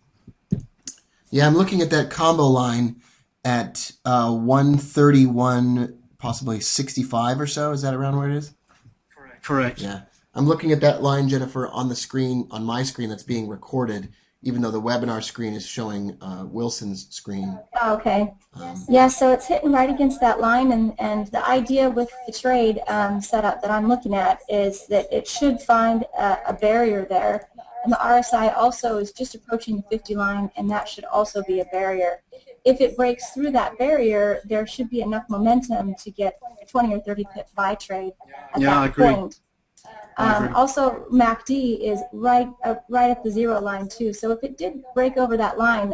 Yeah, I'm looking at that combo line at 131, possibly 65 or so. Is that around where it is? Correct. Yeah. I'm looking at that line, Jennifer, on the screen, on my screen that's being recorded, even though the webinar screen is showing Wilson's screen. Oh, okay. Yeah, so it's hitting right against that line, and the idea with the trade setup that I'm looking at is that it should find a barrier there. And the RSI also is just approaching the 50 line, and that should also be a barrier. If it breaks through that barrier, there should be enough momentum to get a 20 or 30 pip buy trade at that point. Also, MACD is right at the 0 line too. So if it did break over that line,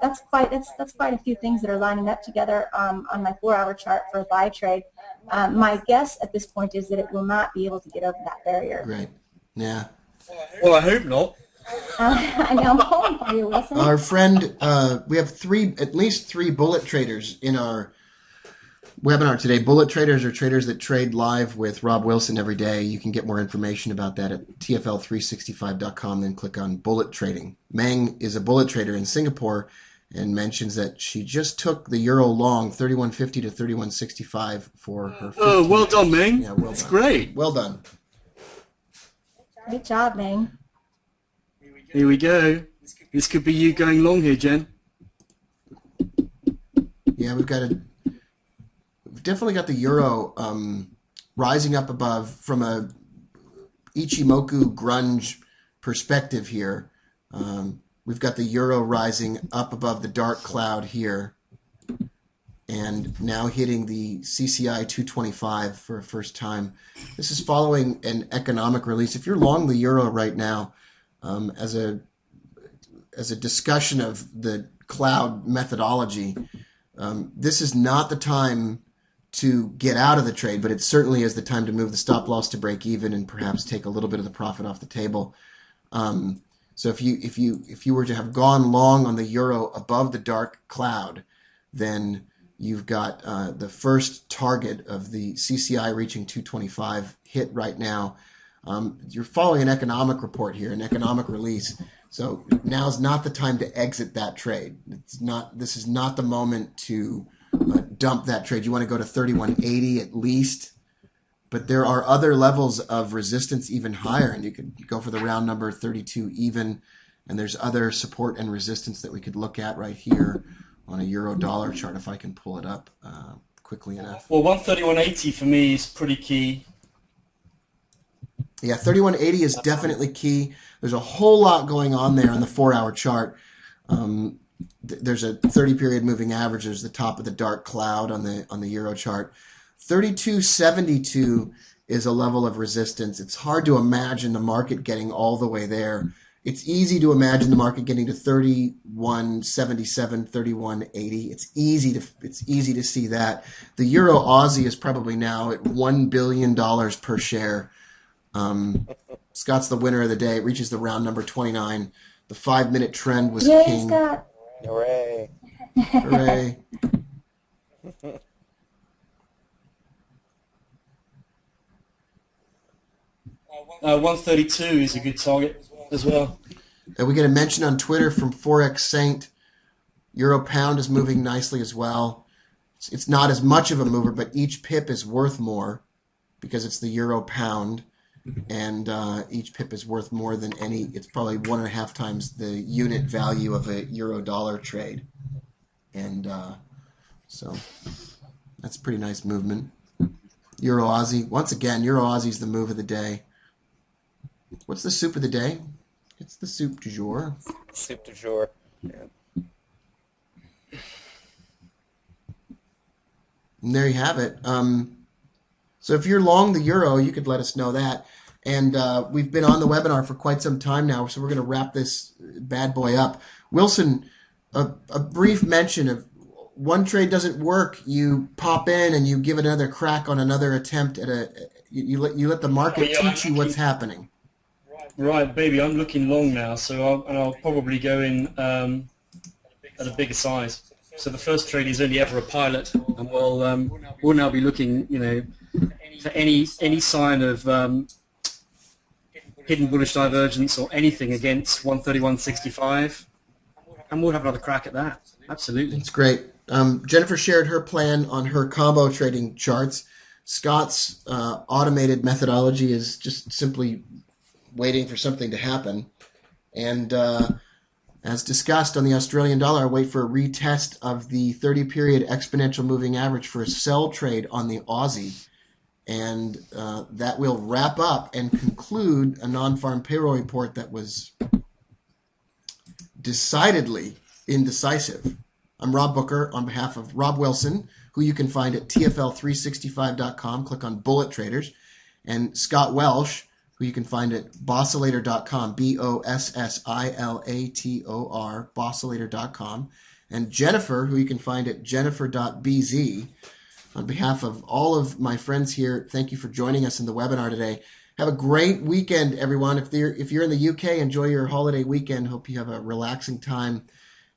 that's quite a few things that are lining up together on my 4-hour chart for a buy trade. My guess at this point is that it will not be able to get over that barrier. Right. Yeah. Well, I hope not. I know, I'm pulling for you, Wilson. Our friend, we have at least three bullet traders in our webinar today. Bullet traders are traders that trade live with Rob Wilson every day. You can get more information about that at tfl365.com, then click on bullet trading. Meng is a bullet trader in Singapore and mentions that she just took the euro long 31.50 to 31.65 for her 15. Oh, well done, Meng. Yeah, well That's done. great. Well done. Good job, Meng. Here we go. This could be you going long here, Jen. Yeah, we've definitely got the euro rising up above from a Ichimoku grunge perspective here. We've got the euro rising up above the dark cloud here and now hitting the CCI 225 for a first time. This is following an economic release. If you're long the euro right now, as a discussion of the cloud methodology, this is not the time to get out of the trade, but it certainly is the time to move the stop loss to break even and perhaps take a little bit of the profit off the table. So if you were to have gone long on the euro above the dark cloud, then you've got the first target of the CCI reaching 225 hit right now. You're following an economic report here, an economic release. So now's not the time to exit that trade. This is not the moment to dump that trade. You want to go to 31.80 at least, but there are other levels of resistance even higher, and you could go for the round number 32 even, and there's other support and resistance that we could look at right here on a euro dollar chart if I can pull it up quickly enough. Well, 131.80 for me is pretty key. Yeah, 31.80 is definitely key. There's a whole lot going on there on the 4-hour chart. There's a 30-period moving average. There's the top of the dark cloud on the euro chart. 32.72 is a level of resistance. It's hard to imagine the market getting all the way there. It's easy to imagine the market getting to 31.77, 31.80. It's easy to see that. The euro Aussie is probably now at $1 billion per share. Scott's the winner of the day. It reaches the round number 29. The 5-minute trend was Yay, king. Scott. Hooray. Hooray. 132 is a good target as well. We get a mention on Twitter from Forex Saint. Euro pound is moving nicely as well. It's not as much of a mover, but each pip is worth more because it's the euro pound, and each pip is worth more than any. It's probably 1.5 times the unit value of a euro dollar trade, and so that's a pretty nice movement. Euro Aussie, once again, Euro Aussie's the move of the day. What's the soup of the day? It's the soup du jour. Soup du jour. Yeah. And there you have it. So if you're long the euro, you could let us know that. And we've been on the webinar for quite some time now, so we're going to wrap this bad boy up. Wilson, a brief mention of one trade doesn't work, you pop in and you give it another crack on another attempt at you let the market teach you what's happening. Right, baby, I'm looking long now, so I'll probably go in at a bigger size. So the first trade is only ever a pilot, and we'll now be looking, for any sign of hidden bullish divergence or anything against 131.65, and we'll have another crack at that. Absolutely. That's great. Jennifer shared her plan on her combo trading charts. Scott's automated methodology is just simply waiting for something to happen. And as discussed on the Australian dollar, I wait for a retest of the 30-period exponential moving average for a sell trade on the Aussie. And that will wrap up and conclude a non-farm payroll report that was decidedly indecisive. I'm Rob Booker on behalf of Rob Wilson, who you can find at tfl365.com. Click on Bullet Traders. And Scott Welsh, who you can find at bossilator.com, BOSSILATOR, bossilator.com. And Jennifer, who you can find at jennifer.bz. On behalf of all of my friends here, thank you for joining us in the webinar today. Have a great weekend, everyone. If you're in the UK, enjoy your holiday weekend. Hope you have a relaxing time.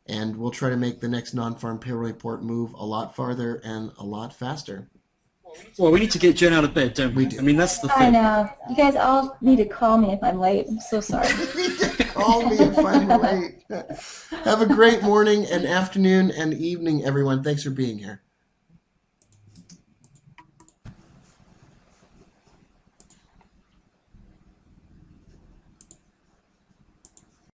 And we'll try to make the next non-farm payroll report move a lot farther and a lot faster. Well, we need to get Jen out of bed, don't we? We do. I mean, that's the thing. I know. You guys all need to call me if I'm late. I'm so sorry. Call me if I'm late. Have a great morning and afternoon and evening, everyone. Thanks for being here.